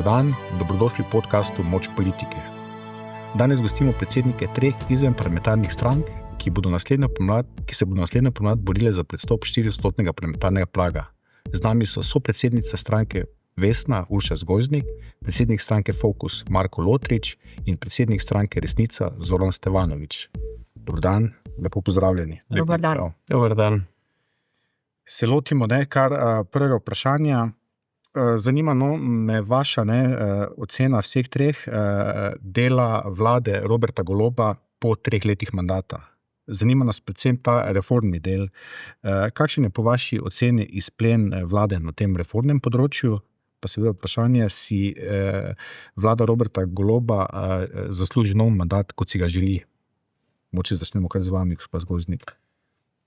dan, dobrodošli v podcastu Moč politike. Danes gostimo predsednike 3 izvenparlamentarnih strank, ki se bodo naslednjo pomlad borile za prestop 4% parlamentarnega praga. Z nami so sopredsednica stranke Vesna Urša Zgojznik, predsednik stranke Fokus Marko Lotrič in predsednik stranke Resnica Zoran Stevanovič. Dober dan, lepo pozdravljeni. Dober dan. Dober dan. Se lotimo kar prvega vprašanja. Zanima me vaša ocena vseh 3 dela vlade Roberta Goloba po 3 letih mandata. Zanima nas predvsem ta reformni del. Kakšen je po vaši oceni izplen vlade na tem reformnem področju? Pa seveda vprašanje, si vlada Roberta Goloba zasluži nov mandat, kot si ga želi? Moče začnemo kar z vami, gospod Zgojznik.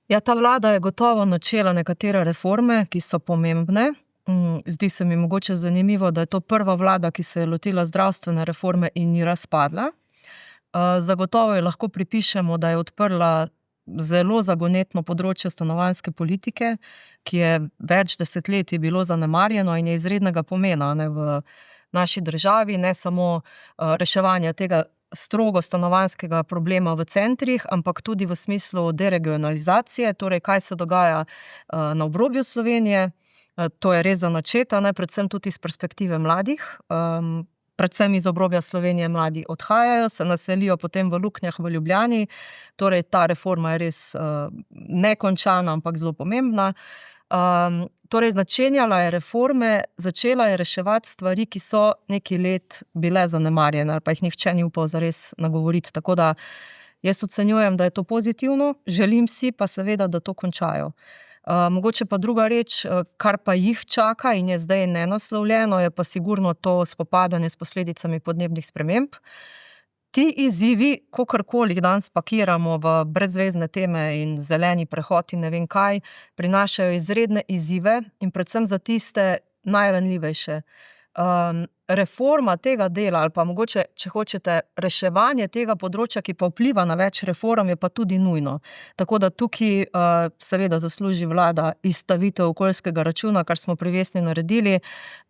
Ja, ta vlada je gotovo načela nekatere reforme, ki so pomembne. Zdi se mi mogoče zanimivo, da je to prva vlada, ki se je lotila zdravstvene reforme in ni razpadla. Zagotovo je lahko pripišemo, da je odprla zelo zagonetno področje stanovanjske politike, ki je več desetletij bilo zanemarjeno in je izrednega pomena v naši državi, ne samo reševanje tega strogo stanovanjskega problema v centrih, ampak tudi v smislu deregionalizacije, torej kaj se dogaja na obrobju Slovenije. To je res za načeta, predvsem tudi iz perspektive mladih. Predvsem iz obrobja Slovenije mladi odhajajo, se naselijo potem v Luknjah v Ljubljani. Torej, ta reforma je res nekončana, ampak zelo pomembna. Torej, začenjala je reforme, začela je reševati stvari, ki so nekaj let bile zanemarjene, ali pa jih nihče ni upal zares nagovoriti. Tako da jaz ocenjujem, da je to pozitivno, želim si pa seveda, da to končajo. Mogoče pa druga reč, kar pa jih čaka in je zdaj nenaslovljeno, je pa sigurno to spopadanje s posledicami podnebnih sprememb. Ti izzivi, kakorkoli jih danes pakiramo v brezvezne teme in zeleni prehod in ne vem kaj, prinašajo izredne izzive in predvsem za tiste najranljivejše. Reforma tega dela ali pa mogoče, če hočete, reševanje tega področja, ki pa vpliva na več reform, je pa tudi nujno. Tako da tukaj seveda zasluži vlada izstavitev okoljskega računa, kar smo pri Vesni naredili,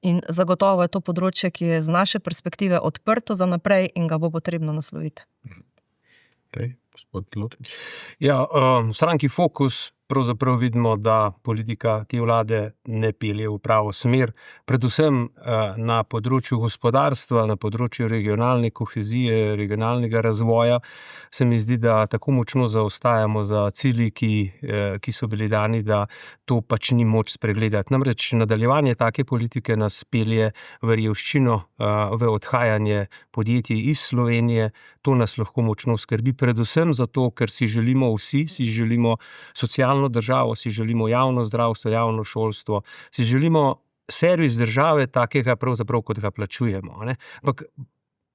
in zagotovo je to področje, ki je z naše perspektive odprto za naprej in ga bo potrebno nasloviti. Gospod Lotrič. Ja, v stranki Fokus pravzaprav vidimo, da politika te vlade ne pelje v pravo smer. Predvsem na področju gospodarstva, na področju regionalne kohezije, regionalnega razvoja se mi zdi, da tako močno zaostajamo za cilji, ki so bili dani, da to pač ni moč spregledati. Namreč nadaljevanje take politike nas pelje v revščino, v odhajanje podjetij iz Slovenije. To nas lahko močno skrbi, predvsem zato, ker si želimo vsi, si želimo socialno državo, si želimo javno zdravstvo, javno šolstvo, si želimo servis države takega pravzaprav, kot ga plačujemo. Ampak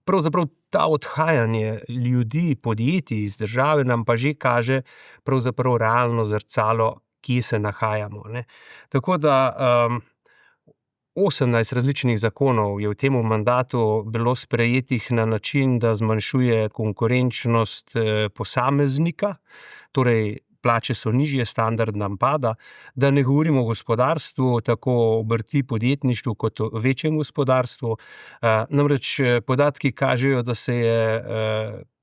pravzaprav ta odhajanje ljudi, podjetij iz države nam pa že kaže pravzaprav realno zrcalo, kje se nahajamo. Tako da 18 različnih zakonov je v tem mandatu bilo sprejetih na način, da zmanjšuje konkurenčnost posameznika, torej plače so nižje, standard nam pada, da ne govorimo o gospodarstvu, tako obrti, podjetništvu kot o večjem gospodarstvu. Namreč podatki kažejo, da se je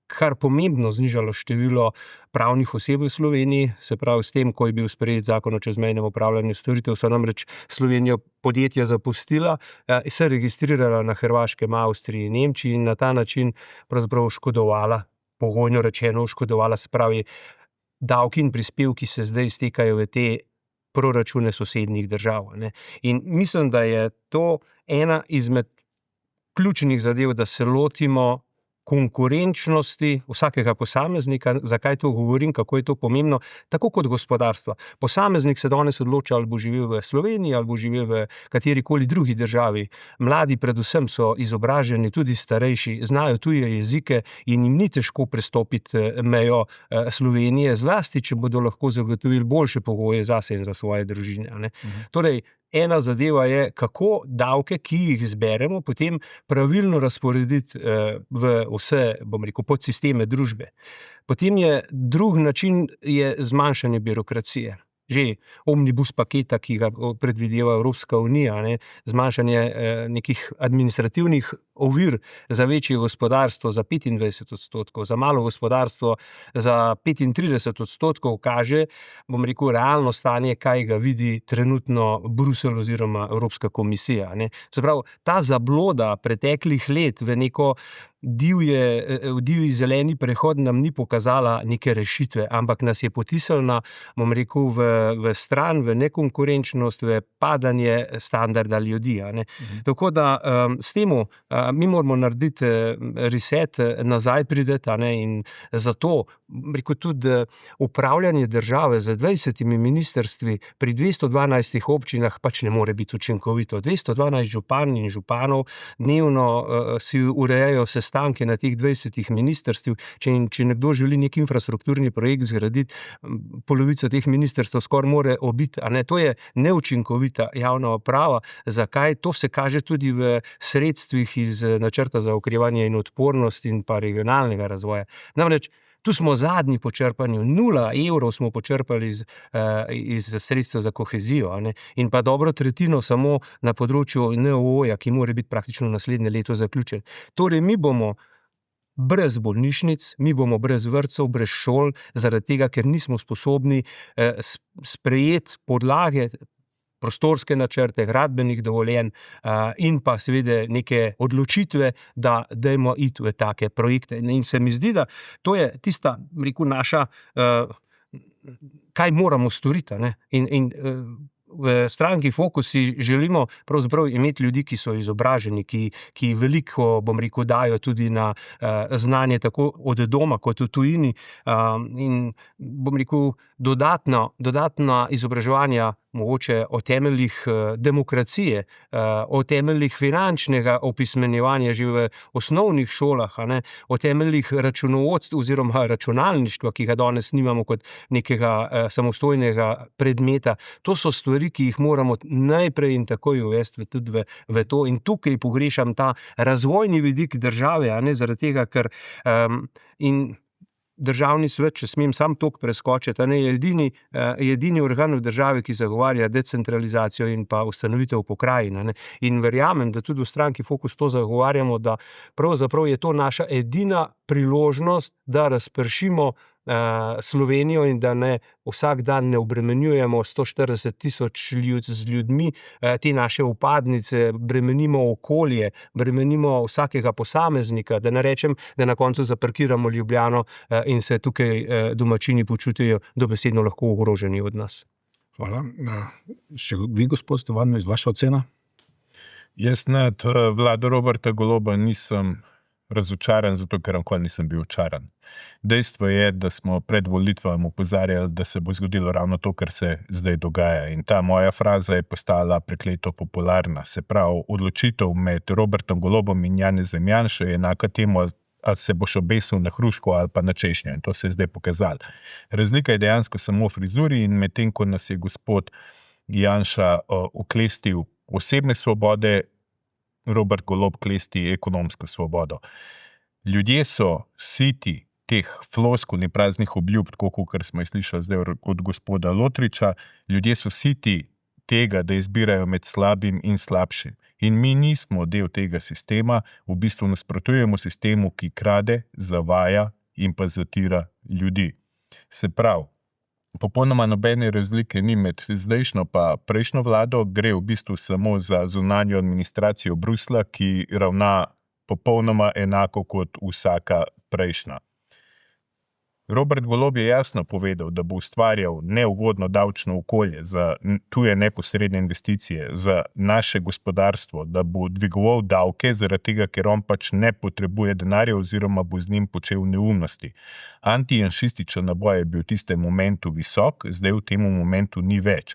kar pomembno znižalo število pravnih oseb v Sloveniji, se pravi s tem, ko je bil sprejet zakon o čezmejnem opravljanju storitev, so namreč Slovenijo podjetja zapustila, se registrirala na Hrvaškem, Avstriji in Nemčiji in na ta način pravzaprav oškodovala, pogojno rečeno oškodovala, se pravi davki in prispevki se zdaj iztekajo v te proračune sosednjih držav. In mislim, da je to ena izmed ključnih zadev, da se lotimo konkurenčnosti vsakega posameznika. Zakaj to govorim, kako je to pomembno, tako kot gospodarstva. Posameznik se danes odloča, ali bo živel v Sloveniji, ali bo živel v katerikoli drugi državi. Mladi predvsem so izobraženi, tudi starejši, znajo tuje jezike in jim ni težko prestopiti mejo Slovenije, zlasti, če bodo lahko zagotovili boljše pogoje zase in za svoje družine. Torej, ena zadeva je, kako davke, ki jih zberemo, potem pravilno razporediti v vse, podsisteme družbe. Potem je drug način je zmanjšanje birokracije. že omnibus paketa, ki ga predvideva Evropska unija, zmanjšanje nekih administrativnih ovir za večje gospodarstvo za 25%, za malo gospodarstvo za 35%, kaže, bom rekel, realno stanje, kaj ga vidi trenutno Bruselj oziroma Evropska komisija. Se pravi, ta zabloda preteklih let v neko divji zeleni prehod nam ni pokazala neke rešitve, ampak nas je potisnila, bom rekel, v stran, v nekonkurenčnost, v padanje standarda ljudi. Tako da s temu mi moramo narediti reset, nazaj prideti, in zato rekel tudi upravljanje države z 20 ministrstvi pri 212 občinah pač ne more biti učinkovito. 212 župan in županov dnevno si urejajo sestanke na teh 20 ministrstv. Če nekdo želi nek infrastrukturni projekt zgraditi, polovico teh ministrstv skoraj more obiti. To je neučinkovita javna uprava. Zakaj? To se kaže tudi v sredstvih iz načrta za okrevanje in odpornost in pa regionalnega razvoja. Namreč tu smo zadnji po črpanju, 0 evrov smo počrpali iz sredstev za kohezijo, in pa dobro tretjino samo na področju NOO-ja, ki mora biti praktično naslednje leto zaključen. Torej, mi bomo brez bolnišnic, mi bomo brez vrtcev, brez šol, zaradi tega, ker nismo sposobni sprejeti podlage, prostorske načrte, gradbenih dovoljenj in pa seveda neke odločitve, da dajmo iti v take projekte. In se mi zdi, da to je tista, rekel, naša, kaj moramo storiti. In v stranki Fokus si želimo pravzaprav imeti ljudi, ki so izobraženi, ki veliko, bom rekel, dajo tudi na znanje tako od doma kot v tujini, in bom rekel, dodatna izobraževanja mogoče o temeljih demokracije, o temeljih finančnega opismenjevanja že v osnovnih šolah, o temeljih računovodstva oziroma računalništva, ki ga danes nimamo kot nekega samostojnega predmeta. To so stvari, ki jih moramo najprej in takoj uvesti tudi v to. In tukaj pogrešam ta razvojni vidik države, zaradi tega, ker in Državni svet, če smem sam toliko preskočiti, je edini organ v državi, ki zagovarja decentralizacijo in pa ustanovitev pokrajin. In verjamem, da tudi v stranki Fokus to zagovarjamo, da pravzaprav je to naša edina priložnost, da razpršimo Slovenijo in da ne vsak dan ne obremenjujemo 140,000 z ljudmi, te naše upadnice, bremenimo okolje, bremenimo vsakega posameznika, da ne rečem, da na koncu zaparkiramo Ljubljano in se tukaj domačini počutijo dobesedno lahko ogroženi od nas. Hvala. Še vi, gospod Stevanović, vaša ocena? Jaz nad vlado Roberta Goloba nisem razočaran, zato ker nikoli nisem bil očaran. Dejstvo je, da smo pred volitvami opozarjali, da se bo zgodilo ravno to, kar se zdaj dogaja. In ta moja fraza je postala prekleto popularna. Se pravi, odločitev med Robertom Golobom in Janezom Janšo je enaka temu, ali se boš obesil na hruško ali pa na češnjo. In to se je zdaj pokazalo. Razlika je dejansko samo v frizuri in medtem, ko nas je gospod Janša oklestil osebne svobode, Robert Golob klesti ekonomsko svobodo. Ljudje so siti teh floskul in praznih obljub, tako kot smo jih slišali zdaj od gospoda Lotriča, ljudje so siti tega, da izbirajo med slabim in slabšim. In mi nismo del tega sistema, v bistvu nasprotujemo sistemu, ki krade, zavaja in pa zatira ljudi. Se pravi, popolnoma nobene razlike ni med zdajšnjo pa prejšnjo vlado, gre v bistvu samo za zunanjo administracijo Bruslja, ki ravna popolnoma enako kot vsaka prejšnja. Robert Golob je jasno povedal, da bo ustvarjal neugodno davčno okolje za tuje neposredne investicije, za naše gospodarstvo, da bo dvigoval davke, zaradi tega, ker on pač ne potrebuje denarja oziroma bo z njim počel neumnosti. Antijanšističen naboj je bil v tistem momentu visok, zdaj v tem momentu ni več.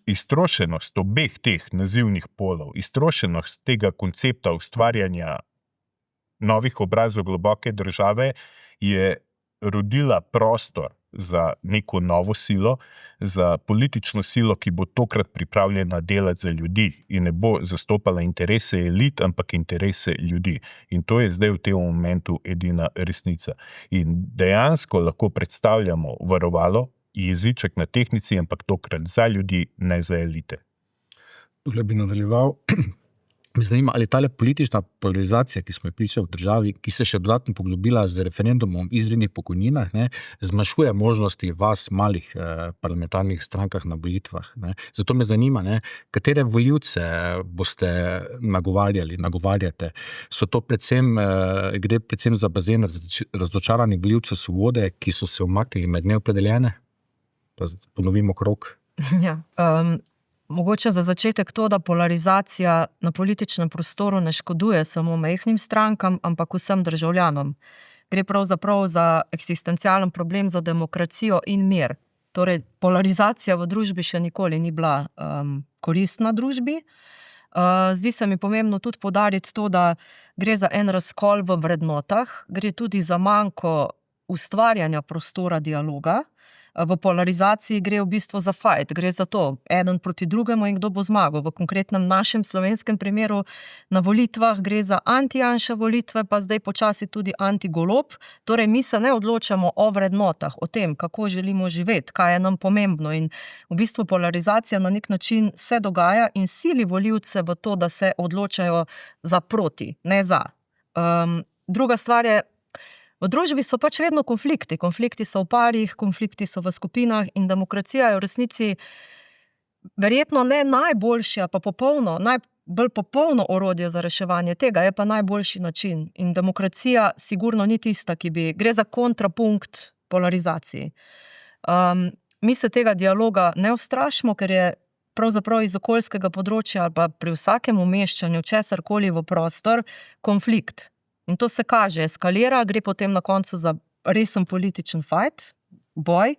Iztrošenost obeh teh nazivnih polov, iztrošenost tega koncepta ustvarjanja novih obrazov globoke države je rodila prostor za neko novo silo, za politično silo, ki bo tokrat pripravljena delati za ljudi in ne bo zastopala interese elit, ampak interese ljudi. In to je zdaj v tem momentu edina resnica. In dejansko lahko predstavljamo varovalo jeziček na tehnici, ampak tokrat za ljudi, ne za elite. Tule bi nadaljeval. Me zanima, ali tale politična polarizacija, ki smo jo pričali v državi, ki se še dodatno poglobila z referendumom o izrednih pokojninah, zmanjšuje možnosti vas, malih parlamentarnih strankah na volitvah. Zato me zanima, katere volivce boste nagovarjate. Gre predvsem za bazen razočaranih volivcev Svobode, ki so se umaknili med neopredeljene? Pa ponovimo krog. Ja, mogoče za začetek to, da polarizacija na političnem prostoru ne škoduje samo majhnim strankam, ampak vsem državljanom. Gre pravzaprav za eksistencialen problem za demokracijo in mir. Torej, polarizacija v družbi še nikoli ni bila koristna družbi. Zdi se mi pomembno tudi poudariti to, da gre za en razkol v vrednotah, gre tudi za manko ustvarjanja prostora dialoga. V polarizaciji gre v bistvu za fight, gre za to, eden proti drugemu in kdo bo zmagal. V konkretnem našem slovenskem primeru na volitvah gre za anti-Janša volitve, pa zdaj počasi tudi anti-Golob. Torej, mi se ne odločamo o vrednotah, o tem, kako želimo živeti, kaj je nam pomembno. In v bistvu polarizacija na nek način se dogaja in sili volivce v to, da se odločajo za proti, ne za. Druga stvar je, v družbi so pač vedno konflikti. Konflikti so v parih, konflikti so v skupinah in demokracija je v resnici verjetno ne najboljša, pa najbolj popolno orodje za reševanje tega, je pa najboljši način. In demokracija sigurno ni tista, gre za kontrapunkt polarizaciji. Mi se tega dialoga ne ustrašimo, ker je pravzaprav iz okoljskega področja ali pa pri vsakem umeščanju česarkoli v prostor konflikt. In to se kaže, eskalira, gre potem na koncu za resen političen fight, boj.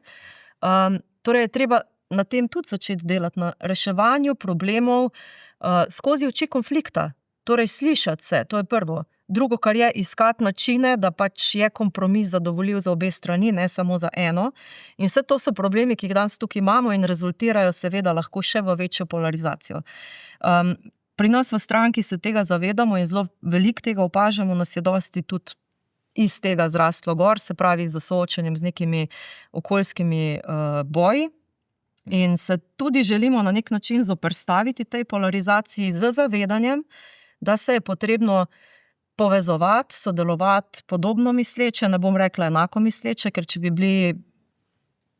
Torej je treba na tem tudi začeti delati, na reševanju problemov skozi oči konflikta. Torej slišati se, to je prvo. Drugo, kar je, iskati načine, da pač je kompromis zadovoljiv za obe strani, ne samo za eno. In vse to so problemi, ki jih danes tukaj imamo in rezultirajo seveda lahko še v večjo polarizacijo. Pri nas v stranki se tega zavedamo in zelo veliko tega opažamo, nas je dosti tudi iz tega zraslo gor, se pravi za soočanjem z nekimi okoljskimi boji. In se tudi želimo na nek način zoperstaviti tej polarizaciji z zavedanjem, da se je potrebno povezovati, sodelovati, podobno misleče, ne bom rekla enako misleče, ker če bi bili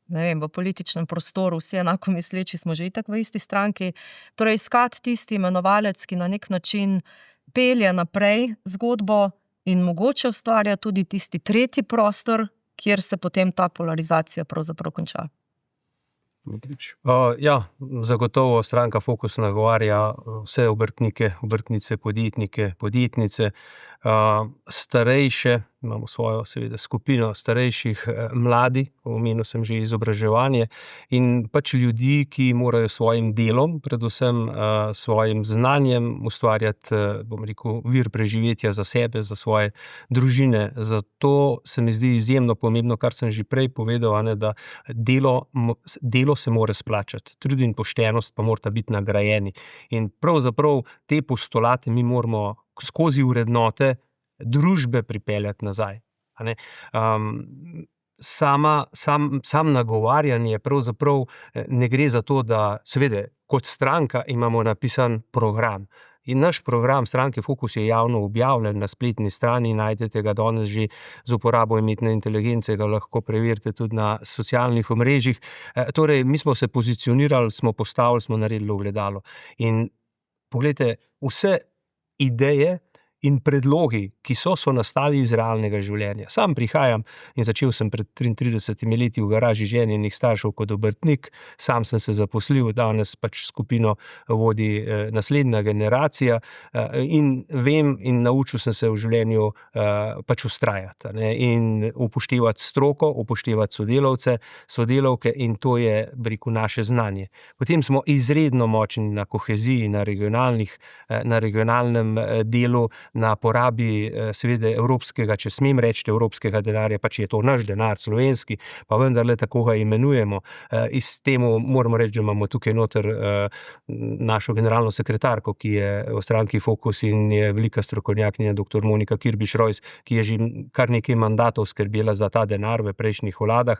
v političnem prostoru vsi enako misleči, smo že itak v isti stranki. Torej, iskati tisti imenovalec, ki na nek način pelje naprej zgodbo in mogoče ustvarja tudi tisti tretji prostor, kjer se potem ta polarizacija pravzaprav konča. Zagotovo stranka Fokus nagovarja vse obrtnike, obrtnice, podjetnike, podjetnice, starejše, imamo svojo seveda skupino starejših, mladi, omenil sem že izobraževanje, in pač ljudi, ki morajo svojim delom, predvsem svojim znanjem ustvarjati, vir preživetja za sebe, za svoje družine. Zato se mi zdi izjemno pomembno, kar sem že prej povedal, da delo se mora splačati, trud in poštenost pa morata biti nagrajeni. In pravzaprav te postulate mi moramo skozi vrednote družbe pripeljati nazaj. Sam nagovarjanje pravzaprav ne gre za to, da seveda kot stranka imamo napisan program. In naš program stranke Fokus je javno objavljen na spletni strani, najdete ga danes že z uporabo umetne inteligence, ga lahko preverite tudi na socialnih omrežjih. Torej, mi smo se pozicionirali, smo postavili, smo naredili ogledalo. In poglejte, vse ideje in predlogi, ki so nastali iz realnega življenja. Sam prihajam in začel sem pred 33 leti v garaži ženjenih staršev kot obrtnik, sam sem se zaposlil, danes pač skupino vodi naslednja generacija in vem in naučil sem se v življenju pač vztrajati in upoštevati stroko, upoštevati sodelavce, sodelavke in to je, naše znanje. Potem smo izredno močni na koheziji, na regionalnem delu, na porabi seveda evropskega, če smem reči evropskega denarja, pač je to naš denar, slovenski, pa vendarle tako ga imenujemo. Iz temu moramo reči, da imamo tukaj noter našo generalno sekretarko, ki je v stranki Fokus in je velika strokovnjakinja, dr. Monika Kirbiš-Rojs, ki je že kar nekaj mandatov skrbela za ta denar v prejšnjih vladah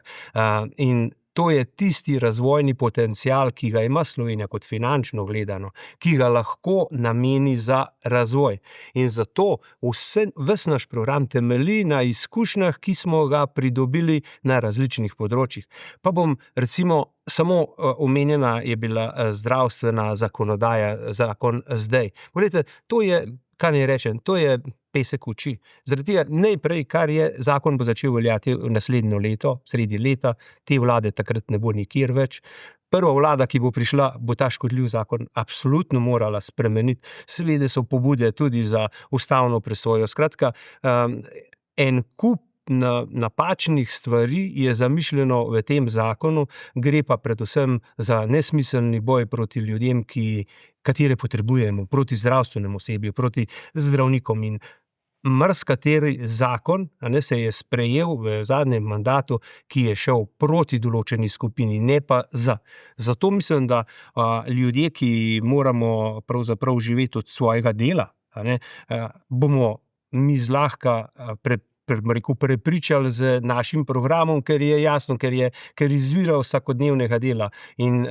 in to je tisti razvojni potencial, ki ga ima Slovenija kot finančno gledano, ki ga lahko nameni za razvoj. In zato ves naš program temelji na izkušnjah, ki smo ga pridobili na različnih področjih. Pa bom recimo samo omenjena je bila zdravstvena zakonodaja, zakon zdaj. Poglejte, to je, kaj naj rečem, to je pesek v oči. Zaradi tega najprej, kar je, zakon bo začel veljati naslednjo leto, sredi leta, te vlade takrat ne bo nikjer več. Prva vlada, ki bo prišla, bo ta škodljiv zakon absolutno morala spremeniti. Seveda so pobude tudi za ustavno presojo. Skratka, en kup napačnih stvari je zamišljeno v tem zakonu, gre pa predvsem za nesmiselni boj proti ljudem, katere potrebujemo, proti zdravstvenemu osebju, proti zdravnikom. In marsikateri zakon se je sprejel v zadnjem mandatu, ki je šel proti določeni skupini, ne pa za. Zato mislim, da ljudje, ki moramo pravzaprav živeti od svojega dela, bomo mi zlahka prepričali z našim programom, ker je jasno, ker izvira vsakodnevnega dela. In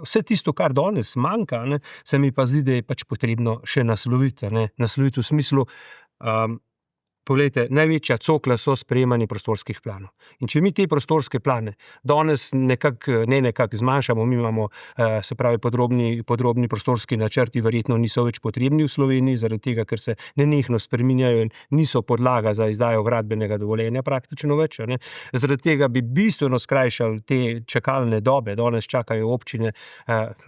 vse tisto, kar danes manjka, se mi pa zdi, da je pač potrebno še nasloviti. Nasloviti v smislu, poglejte, največja cokla so sprejemanje prostorskih planov. In če mi te prostorske plane danes nekako zmanjšamo, mi imamo, se pravi, podrobni prostorski načrti verjetno niso več potrebni v Sloveniji, zaradi tega, ker se nenehno spreminjajo in niso podlaga za izdajo gradbenega dovoljenja praktično več. Zaradi tega bi bistveno skrajšali te čakalne dobe. Danes čakajo občine,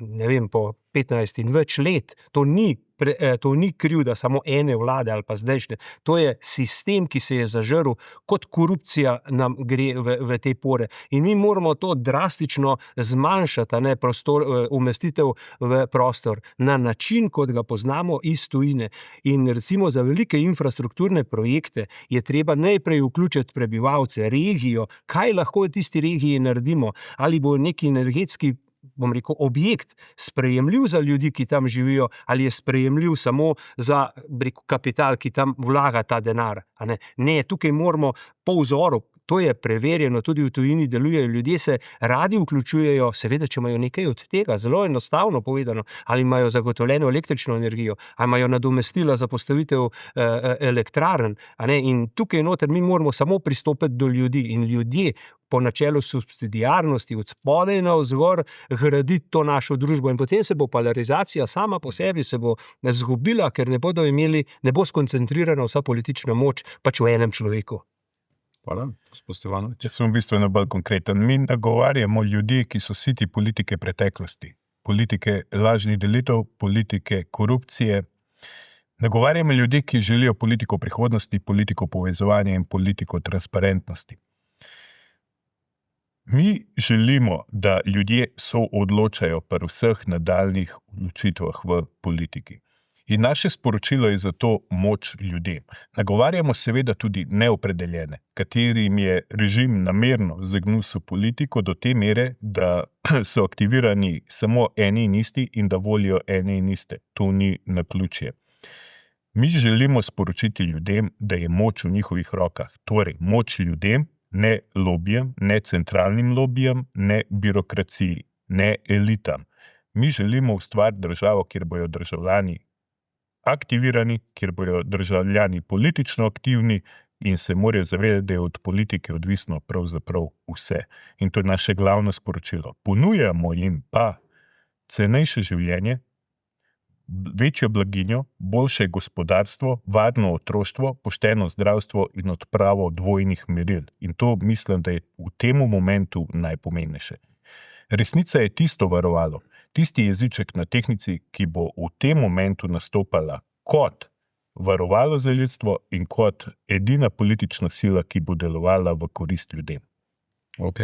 ne vem, po 15 in več let. To ni krivda samo ene vlade ali pa zdajšnje. To je sistem, ki se je zažrl, kot korupcija nam gre v te pore. In mi moramo to drastično zmanjšati, umestitev v prostor na način, kot ga poznamo iz tujine. In recimo za velike infrastrukturne projekte je treba najprej vključiti prebivalce, regijo, kaj lahko v tisti regiji naredimo, ali bo neki energetski, bom rekel, objekt sprejemljiv za ljudi, ki tam živijo, ali je sprejemljiv samo za kapital, ki tam vlaga ta denar. Ne, tukaj moramo po vzoru, to je preverjeno, tudi v tujini delujejo, ljudje se radi vključujejo, seveda, če imajo nekaj od tega, zelo enostavno povedano, ali imajo zagotovljeno električno energijo, ali imajo nadomestila za postavitev elektrarn. In tukaj noter mi moramo samo pristopiti do ljudi in ljudje po načelu subsidiarnosti od spodaj navzgor graditi to našo družbo. In potem se bo polarizacija sama po sebi se bo zgubila, ker ne bo skoncentrirana vsa politična moč pač v enem človeku. Hvala, gospod Stevanovič. Jaz sem v bistvu bolj konkreten. Mi nagovarjamo ljudi, ki so siti politike preteklosti, politike lažnih delitev, politike korupcije. Nagovarjamo ljudi, ki želijo politiko prihodnosti, politiko povezovanja in politiko transparentnosti. Mi želimo, da ljudje soodločajo pri vseh nadaljnjih odločitvah v politiki. In naše sporočilo je zato moč ljudem. Nagovarjamo seveda tudi neopredeljene, katerim je režim namerno zagnusil politiko do te mere, da so aktivirani samo eni in isti in da volijo ene in iste. To ni naključje. Mi želimo sporočiti ljudem, da je moč v njihovih rokah. Torej, moč ljudem, ne lobijem, ne centralnim lobijem, ne birokraciji, ne elitam. Mi želimo ustvariti državo, kjer bojo državljani aktivirani, kjer bojo državljani politično aktivni in se morajo zavedati, da je od politike odvisno pravzaprav vse. In to je naše glavno sporočilo. Ponujamo jim pa cenejše življenje, večjo blaginjo, boljše gospodarstvo, varno otroštvo, pošteno zdravstvo in odpravo dvojnih meril. In to mislim, da je v tem momentu najpomembnejše. Resnica je tisto varovalo, tisti jeziček na tehnici, ki bo v tem momentu nastopala kot varovalo za ljudstvo in kot edina politična sila, ki bo delovala v korist ljudem. Ok.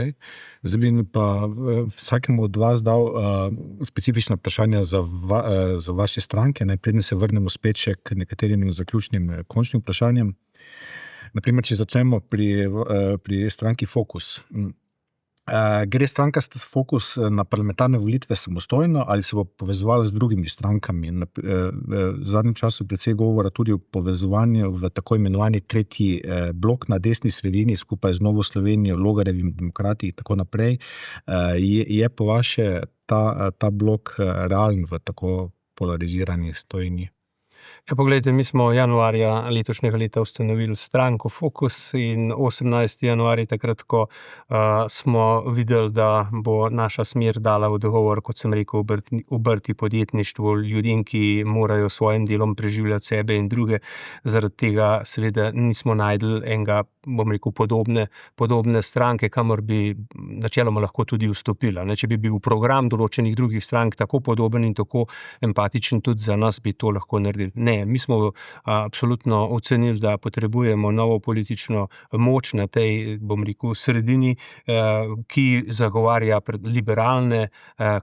Zdaj bi pa vsakemu od vas dal specifična vprašanja za vaše stranke. Najprej se vrnemo spet še k nekaterim zaključnim končnim vprašanjem. Naprimer, če začnemo pri stranki Fokus. Gre strankasti fokus na parlamentarne volitve samostojno ali se bo povezovala z drugimi strankami? V zadnjem času precej govora tudi o povezovanju v tako imenovani tretji blok na desni sredini skupaj z Novo Slovenijo, Logarjevim demokrati in tako naprej. Je po vaše ta blok realen v tako polarizirani stojini? Ja, poglejte, mi smo januarja letošnjega leta ustanovili stranko Fokus in 18. januarja takrat, ko smo videli, da bo naša smer dala odgovor, kot sem rekel, obrti podjetništvu, ljudem, ki morajo s svojim delom preživljati sebe in druge. Zaradi tega seveda nismo našli enega, bom rekel, podobne stranke, kamor bi načeloma lahko tudi vstopila. Če bi bil program določenih drugih strank tako podoben in tako empatičen tudi za nas, bi to lahko naredili. Ne, mi smo absolutno ocenili, da potrebujemo novo politično moč na tej, bom rekel, sredini, ki zagovarja liberalne,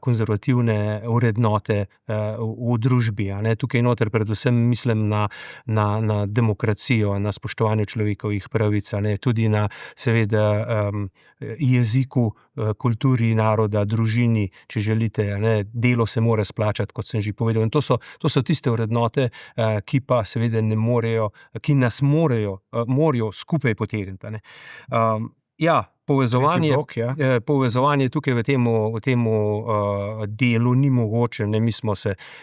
konzervativne vrednote v družbi. Tukaj noter predvsem mislim na demokracijo, na spoštovanje človekovih pravic, tudi na seveda jeziku, kulturi naroda, družini, če želite, delo se mora splačati, kot sem že povedal. In to so tiste vrednote, ki pa seveda ne morejo, ki nas morajo skupaj potegniti. Ja, povezovanje tukaj v temu delu ni mogoče.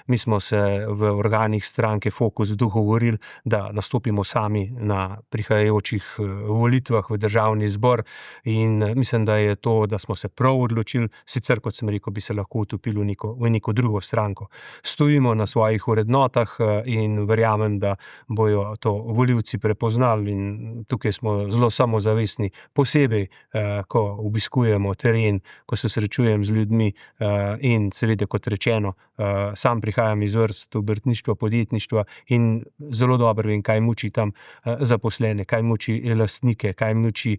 Mi smo se v organih stranke Fokus dogovorili, da nastopimo sami na prihajajočih volitvah v državni zbor in mislim, da je to, da smo se prav odločili, sicer, kot sem rekel, bi se lahko utopili v neko drugo stranko. Stojimo na svojih vrednotah in verjamem, da bojo to volivci prepoznali in tukaj smo zelo samozavestni, posebej ko obiskujemo teren, ko se srečujem z ljudmi in seveda, kot rečeno, sam prihajam iz vrst obrtništva, podjetništva in zelo dobro vem, kaj muči tam zaposlene, kaj muči lastnike, kaj muči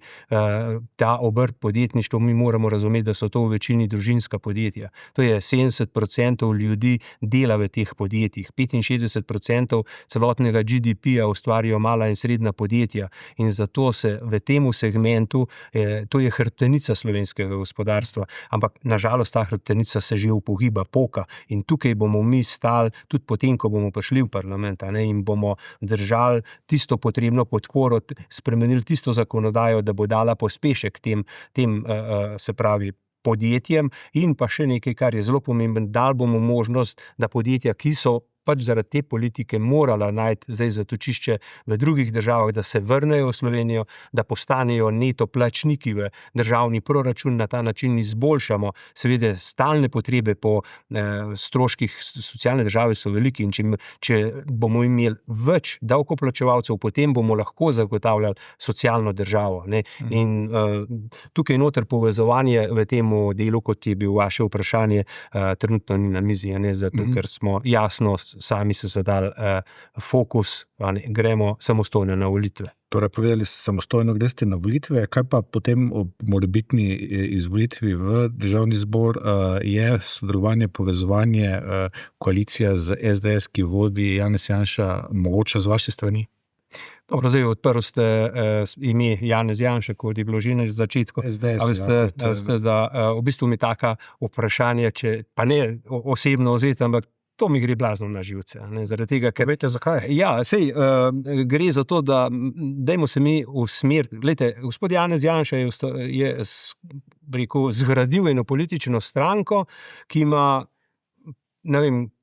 ta obrt, podjetništvo. Mi moramo razumeti, da so to v večini družinska podjetja. To je 70% ljudi dela v teh podjetjih, 65% celotnega GDP-ja ustvarijo mala in srednja podjetja in zato se v temu segmentu, to je hrbtenica slovenskega gospodarstva, ampak nažalost ta hrbtenica se že upogiba, poka in tukaj bomo mi stali, tudi potem, ko bomo prišli v parlament in bomo držali tisto potrebno podporo, spremenili tisto zakonodajo, da bo dala pospešek tem se pravi podjetjem in pa še nekaj, kar je zelo pomembno, dali bomo možnost, da podjetja, ki so pač zaradi te politike morala najti zdaj zatočišče v drugih državah, da se vrnejo v Slovenijo, da postanejo neto plačniki v državni proračun, na ta način izboljšamo. Seveda stalne potrebe po stroških socialne države so veliki in če bomo imeli več davkoplačevalcev, potem bomo lahko zagotavljali socialno državo. In tukaj noter povezovanje v tem delu, kot je bil vaše vprašanje, trenutno ni na mizi, zato ker smo jasno sami se zadali fokus, gremo samostojno na volitve. Torej, povedali ste, samostojno greste na volitve, kaj pa potem ob morebitni izvolitvi v državni zbor je sodelovanje, povezovanje, koalicija z SDS, ki vodi Janez Janša, mogoče z vaše strani? Dobro, zdaj odprl ste ime Janez Janša, kot je bilo že na začetku. SDS, veste, da v bistvu mi taka vprašanja, pa ne osebno vzeti, ampak to mi gre blazno na živce. Zaradi tega, ker... Veste, zakaj? Ja, gre za to, da dajmo se mi usmeriti. Glejte, gospod Janez Janša je zgradil eno politično stranko, ki ima,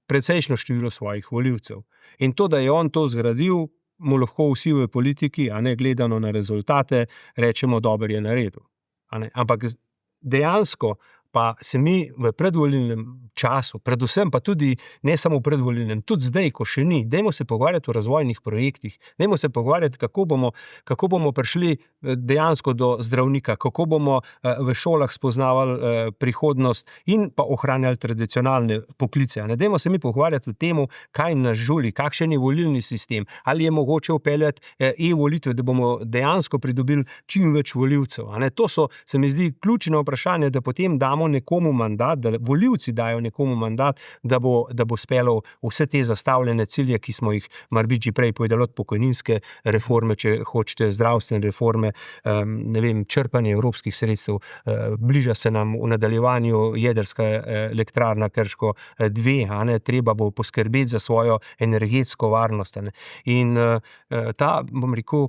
precejšnjo število svojih volivcev. In to, da je on to zgradil, mu lahko vsi v politiki, gledano na rezultate, rečemo, dobro je naredil. Ampak dejansko pa se mi v predvolilnem času, predvsem pa tudi ne samo v predvolilnem, tudi zdaj, ko še ni, dajmo se pogovarjati o razvojnih projektih, dajmo se pogovarjati, kako bomo prišli dejansko do zdravnika, kako bomo v šolah spoznavali prihodnost in pa ohranjali tradicionalne poklice. Dajmo se mi pogovarjati o tem, kaj nas žuli, kakšen je volilni sistem, ali je mogoče vpeljati e-volitve, da bomo dejansko pridobili čim več volivcev. To so, se mi zdi, ključne vprašanja, da potem damo damo nekomu mandat, da volivci dajo nekomu mandat, da bo speljal vse te zastavljene cilje, ki smo jih morebiti že prej povedali, od pokojninske reforme, če hočete, zdravstvene reforme, črpanje evropskih sredstev, bliža se nam v nadaljevanju jedrska elektrarna Krško 2, treba bo poskrbeti za svojo energetsko varnost. In ta, bom rekel,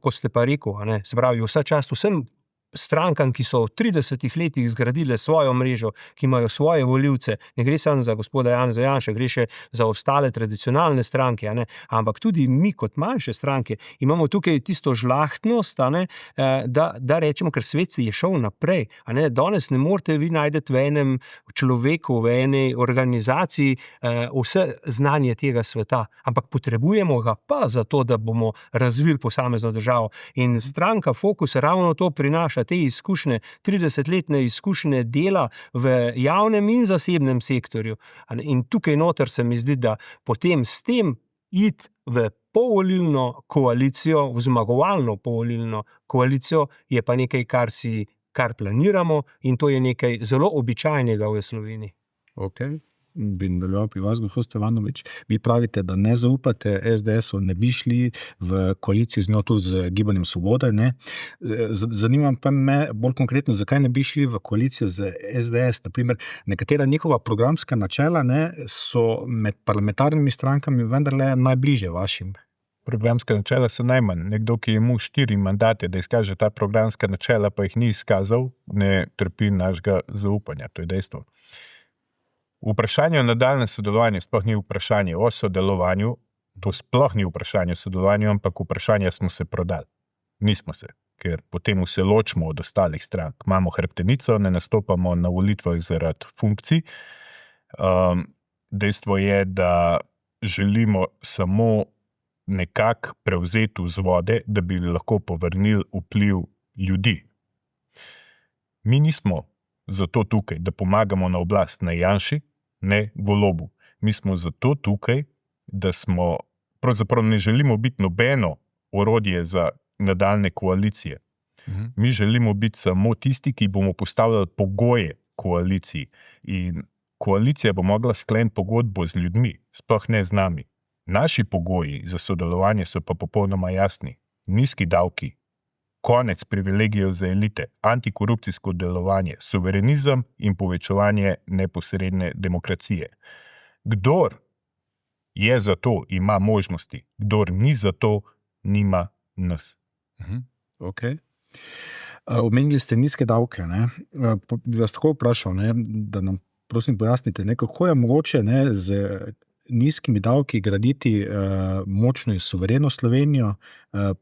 ko ste pa rekel, se pravi, vsa čast vsem strankam, ki so v 30 letih zgradile svojo mrežo, ki imajo svoje volivce, ne gre samo za gospoda Janeza Janše, gre še za ostale tradicionalne stranke, ampak tudi mi kot manjše stranke imamo tukaj tisto žlahtnost, da rečemo, ker svet se je šel naprej. Danes ne morete vi najdeti v enem človeku, v eni organizaciji vse znanje tega sveta, ampak potrebujemo ga pa zato, da bomo razvili posamezno državo. In stranka Fokus ravno to prinaša, te izkušnje, 30-letne izkušnje dela v javnem in zasebnem sektorju. In tukaj noter se mi zdi, da potem s tem iti v povolilno koalicijo, v zmagovalno povolilno koalicijo, je pa nekaj, kar planiramo, in to je nekaj zelo običajnega v Sloveniji. Okay. Bi nadaljeval pri vas, gospod Stevanovič. Vi pravite, da ne zaupate SDS-u, ne bi šli v koalicijo z njo, tudi z Gibanjem Svoboda. Zanima pa me bolj konkretno, zakaj ne bi šli v koalicijo z SDS. Naprimer, nekatera njihova programska načela so med parlamentarnimi strankami vendarle najbližje vašim. Programska načela so najmanj. Nekdo, ki je imel 4 mandate, da izkaže ta programska načela, pa jih ni izkazal, ne trpi našega zaupanja. To je dejstvo. Vprašanje o nadaljnjem sodelovanju sploh ni vprašanje o sodelovanju, to sploh ni vprašanje o sodelovanju, ampak vprašanje smo se prodali. Nismo se, ker potem se ločimo od ostalih strank. Imamo hrbtenico, ne nastopamo na volitvah zaradi funkcij. Dejstvo je, da želimo samo nekako prevzeti vzvode, da bi lahko povrnili vpliv ljudi. Mi nismo zato tukaj, da pomagamo na oblast ne Janši, ne Golobu. Mi smo zato tukaj, da smo, pravzaprav ne želimo biti nobeno orodje za nadaljne koalicije. Mi želimo biti samo tisti, ki bomo postavljali pogoje koaliciji. In koalicija bo mogla skleniti pogodbo z ljudmi, sploh ne z nami. Naši pogoji za sodelovanje so pa popolnoma jasni. Nizki davki, konec privilegijev za elite, antikorupcijsko delovanje, suverenizem in povečevanje neposredne demokracije. Kdor je za to, ima možnosti, kdor ni za to, nima nas. Ok. Omenili ste nizke davke. Bi vas tako vprašal, da nam prosim pojasnite, kako je mogoče z nizkimi davki graditi močno in suvereno Slovenijo,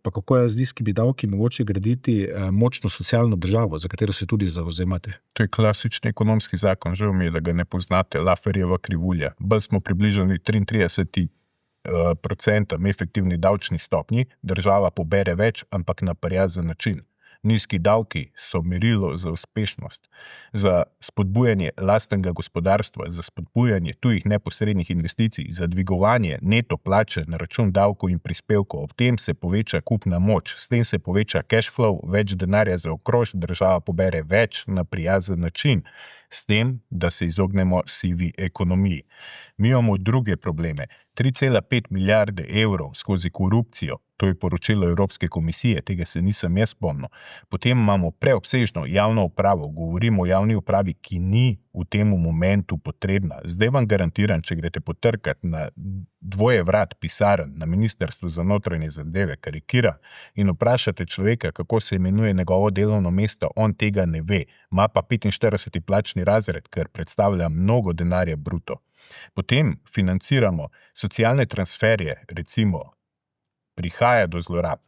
pa kako je z nizkimi davki mogoče graditi močno socialno državo, za katero se tudi zavzemate? To je klasični ekonomski zakon, žal mi je, da ga ne poznate, Lafferjeva krivulja. Bolj smo približali 33% efektivni davčni stopnji, država pobere več, ampak na prijazen način. Nizki davki so merilo za uspešnost, za spodbujanje lastnega gospodarstva, za spodbujanje tujih neposrednih investicij, za dvigovanje neto plače na račun davkov in prispevkov. Ob tem se poveča kupna moč, s tem se poveča cash flow, več denarja za okrož, država pobere več na prijazen način, s tem, da se izognemo sivi ekonomiji. Mi imamo druge probleme. 3,5 milijarde evrov skozi korupcijo, to je poročilo Evropske komisije, tega se nisem jaz spomnil. Potem imamo preobsežno javno upravo, govorimo o javni upravi, ki ni v tem momentu potrebna. Zdaj vam garantiram, če greste potrkati na dvoje vrat pisarn na Ministrstvu za notranje zadeve, karikira, in vprašate človeka, kako se imenuje njegovo delovno mesto, on tega ne ve. Ima pa 45. plačni razred, ker predstavlja mnogo denarja bruto. Potem financiramo socialne transferje, recimo, prihaja do zlorab.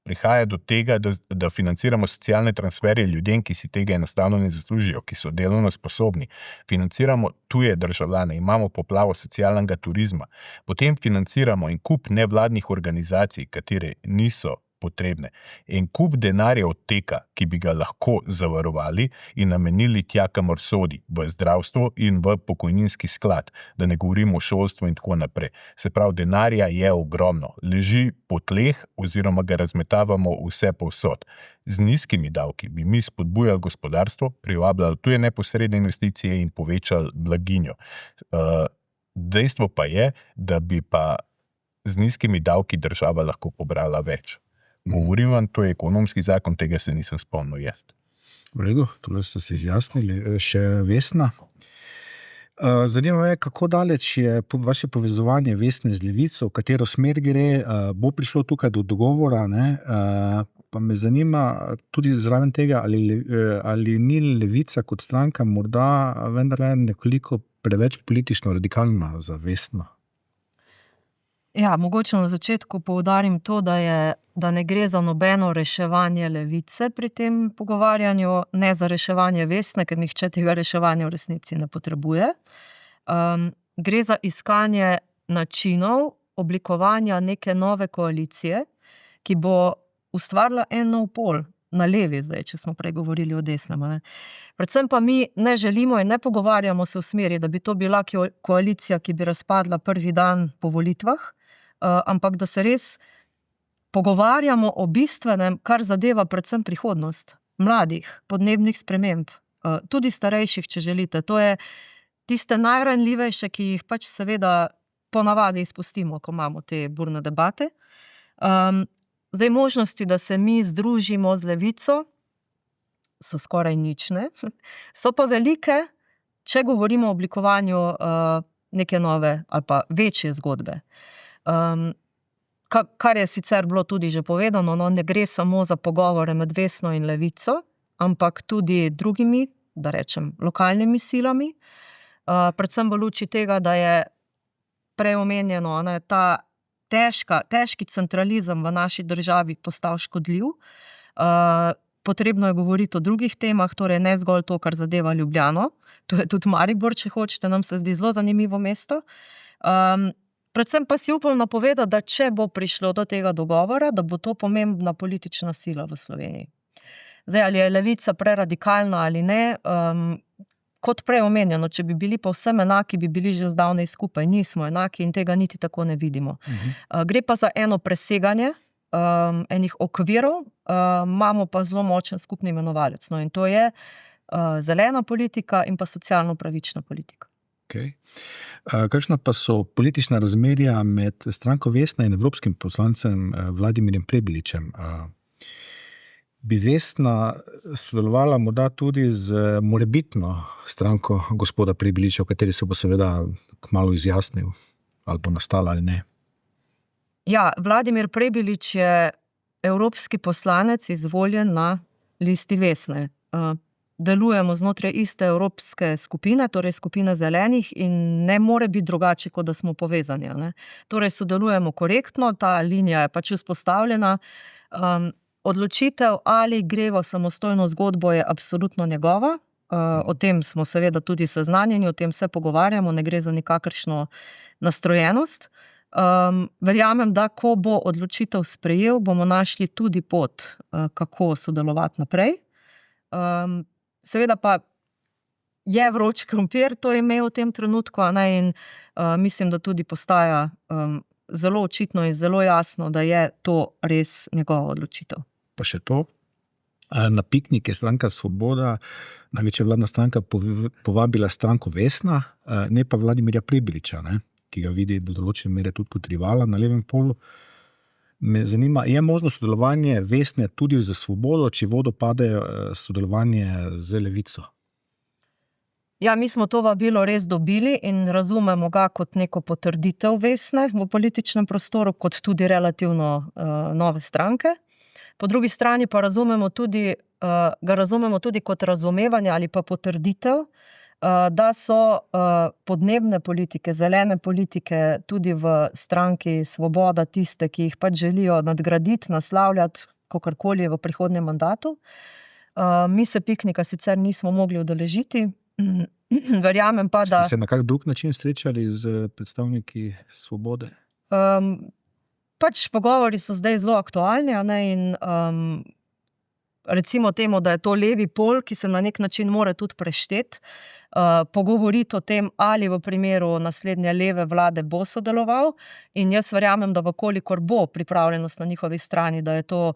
Prihaja do tega, da financiramo socialne transferje ljudem, ki si tega enostavno ne zaslužijo, ki so delovno sposobni. Financiramo tuje državljane, imamo poplavo socialnega turizma. Potem financiramo en kup nevladnih organizacij, katere niso potrebne. En kup denarja odteka, ki bi ga lahko zavarovali in namenili tja, kamor sodi, v zdravstvo in v pokojninski sklad, da ne govorimo o šolstvu in tako naprej. Se pravi, denarja je ogromno, leži po tleh oziroma ga razmetavamo vse povsod. Z nizkimi davki bi mi spodbujali gospodarstvo, privabljali tuje neposredne investicije in povečali blaginjo. Dejstvo pa je, da bi pa z nizkimi davki država lahko pobrala več. Govorim vam, to je ekonomski zakon, tega se nisem spomnil jaz. V redu, tole ste se izjasnili. Še Vesna. Zanima me, kako daleč je vaše povezovanje Vesne z Levico, v katero smer gre, bo prišlo tukaj do dogovora, ne? Pa me zanima tudi zraven tega, ali ni Levica kot stranka morda vendarle nekoliko preveč politično radikalna za Vesno. Ja, mogoče na začetku poudarim to, da ne gre za nobeno reševanje Levice pri tem pogovarjanju, ne za reševanje Vesne, ker nihče tega reševanja v resnici ne potrebuje. Gre za iskanje načinov oblikovanja neke nove koalicije, ki bo ustvarila en nov pol na levi, zdaj, če smo prej govorili o desnem. Ne. Predvsem pa mi ne želimo in ne pogovarjamo se v smeri, da bi to bila koalicija, ki bi razpadla prvi dan po volitvah, ampak da se res pogovarjamo o bistvenem, kar zadeva predvsem prihodnost mladih, podnebnih sprememb, tudi starejših, če želite. To je tiste najranljivejše, ki jih pač seveda ponavadi izpustimo, ko imamo te burne debate. Zdaj, možnosti, da se mi združimo z Levico, so skoraj nične. So pa velike, če govorimo o oblikovanju neke nove ali pa večje zgodbe. Kar je sicer bilo tudi že povedano, no, ne gre samo za pogovore med Vesno in Levico, ampak tudi drugimi, da rečem, lokalnimi silami. Predvsem v luči tega, da je prej omenjeno, ne, ta težki centralizem v naši državi postal škodljiv. Potrebno je govoriti o drugih temah, torej ne zgolj to, kar zadeva Ljubljano. To je tudi Maribor, če hočete, nam se zdi zelo zanimivo mesto. Predvsem pa si upam napovedati, da če bo prišlo do tega dogovora, da bo to pomembna politična sila v Sloveniji. Zdaj, ali je Levica preradikalna ali ne, kot prej omenjeno, če bi bili povsem enaki, bi bili že zdavnaj skupaj. Nismo enaki in tega niti tako ne vidimo. Gre pa za eno preseganje enih okvirov, imamo pa zelo močen skupni imenovalec. No, in to je zelena politika in pa socialno pravična politika. Okay. Kakšna pa so politična razmerja med stranko Vesna in evropskim poslancem Vladimirjem Prebiličem? Bi Vesna sodelovala morda tudi z morebitno stranko gospoda Prebiliča, v kateri se bo seveda kmalu izjasnil, ali bo nastala ali ne? Ja, Vladimir Prebilič je evropski poslanec izvoljen na listi Vesne. Delujemo znotraj iste evropske skupine, torej skupine zelenih, in ne more biti drugače, kot da smo povezani. Ne? Torej sodelujemo korektno, ta linija je pač vzpostavljena. Odločitev, ali gre v samostojno zgodbo, je absolutno njegova. O tem smo seveda tudi seznanjeni, o tem se pogovarjamo, ne gre za nikakršno nastrojenost. Verjamem, da ko bo odločitev sprejel, bomo našli tudi pot, kako sodelovati naprej. Seveda pa je vroč krompir to ime v tem trenutku, ne, in mislim, da tudi postaja zelo očitno in zelo jasno, da je to res njegova odločitev. Pa še to, na piknik je stranka Svoboda, največja vladna stranka, povabila stranko Vesna, ne pa Vladimirja Prebiliča, ne, ki ga vidi do določene mere tudi kot rivala na levem polu. Me zanima, je možno sodelovanje Vesne tudi za Svobodo, če vodo pade sodelovanje z Levico? Ja, mi smo to vabilo res dobili in razumemo ga kot neko potrditev Vesne v političnem prostoru, kot tudi relativno nove stranke. Po drugi strani pa ga razumemo tudi kot razumevanje ali pa potrditev, da so podnebne politike, zelene politike tudi v stranki Svoboda tiste, ki jih pač želijo nadgraditi, naslavljati, kakorkoli v prihodnjem mandatu. Mi se piknika sicer nismo mogli udeležiti, verjamem pa, da... Ste se na kak drug način srečali z predstavniki Svobode? pač pogovori so zdaj zelo aktualni, a ne, in recimo temu, da je to levi pol, ki se na nek način mora tudi prešteti, pogovoriti o tem, ali v primeru naslednje leve vlade bo sodeloval, in jaz verjamem, da vkolikor bo pripravljenost na njihovi strani, da je to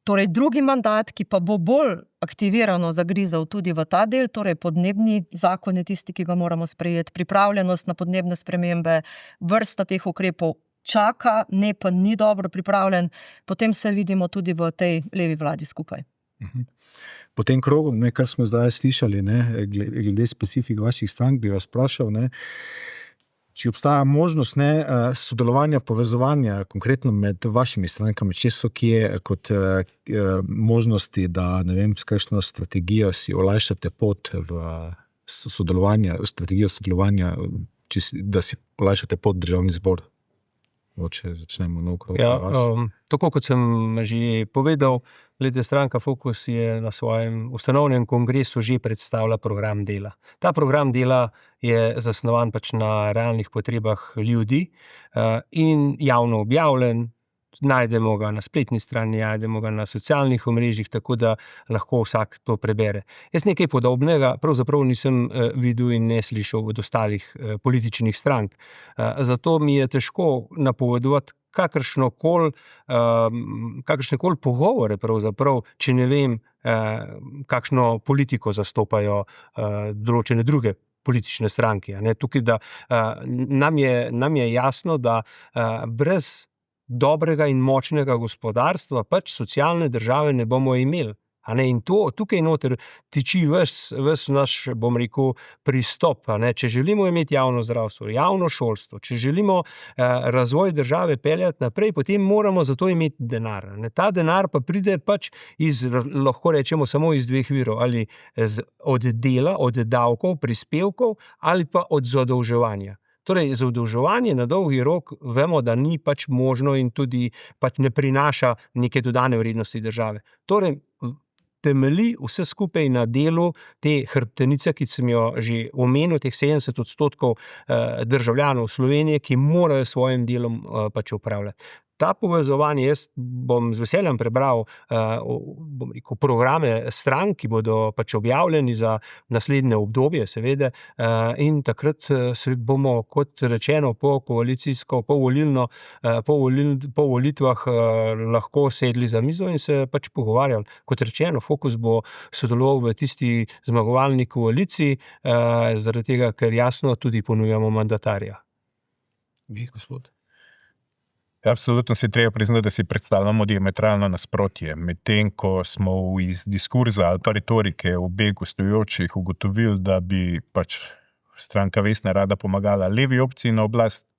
torej drugi mandat, ki pa bo bolj aktivirano zagrizel tudi v ta del, torej podnebni zakon je tisti, ki ga moramo sprejeti, pripravljenost na podnebne spremembe, vrsta teh ukrepov čaka, ne pa ni dobro pripravljen, potem se vidimo tudi v tej levi vladi skupaj. Po tem krogu, kar smo zdaj slišali, glede specifik vaših strank, bi vas vprašal, če obstaja možnost sodelovanja, povezovanja konkretno med vašimi strankami, če so kje kot možnosti, da s kakšno strategijo si olajšate pot v strategijo sodelovanja, da si olajšate pot v Državni zbor. Če začnemo nov krog. Tako kot sem že povedal, stranka Fokus je na svojem ustanovnem kongresu že predstavila program dela. Ta program dela je zasnovan pač na realnih potrebah ljudi in javno objavljen. Najdemo ga na spletni strani, najdemo ga na socialnih omrežjih, tako da lahko vsak to prebere. Jaz nekaj podobnega pravzaprav nisem videl in ne slišal od ostalih političnih strank. Zato mi je težko napovedovati kakršnekoli pogovore, pravzaprav, če ne vem, kakšno politiko zastopajo določene druge politične stranke. Tukaj, da nam je jasno, da brez dobrega in močnega gospodarstva pač socialne države ne bomo imeli. In tukaj noter tiči ves naš, pristop. Če želimo imeti javno zdravstvo, javno šolstvo, če želimo razvoj države peljati naprej, potem moramo za to imeti denar. Ta denar pa pride pač lahko rečemo, samo iz dveh virov, ali od dela, od davkov, prispevkov, ali pa od zadolževanja. Torej, zadolževanje na dolgi rok vemo, da ni pač možno in tudi pač ne prinaša neke dodane vrednosti države. Torej, temelji vse skupaj na delu te hrbtenice, ki sem jo že omenil, teh 70% državljanov Slovenije, ki morajo s svojim delom pač upravljati. Ta povezovanje, jaz bom z veseljem prebral programe strank, ki bodo pač objavljeni za naslednje obdobje, seveda, in takrat se bomo, kot rečeno, po volitvah lahko sedli za mizo in se pač pogovarjali. Kot rečeno, Fokus bo sodeloval v tisti zmagovalni koaliciji, zaradi tega, ker jasno tudi ponujamo mandatarja. Vi, gospod? Absolutno si treba priznati, da si predstavljamo diametralno nasprotje. Medtem, ko smo iz diskurza ali pa retorike obeh gostujočih ugotovili, da bi pač stranka Vesna rada pomagala levi opciji na oblast,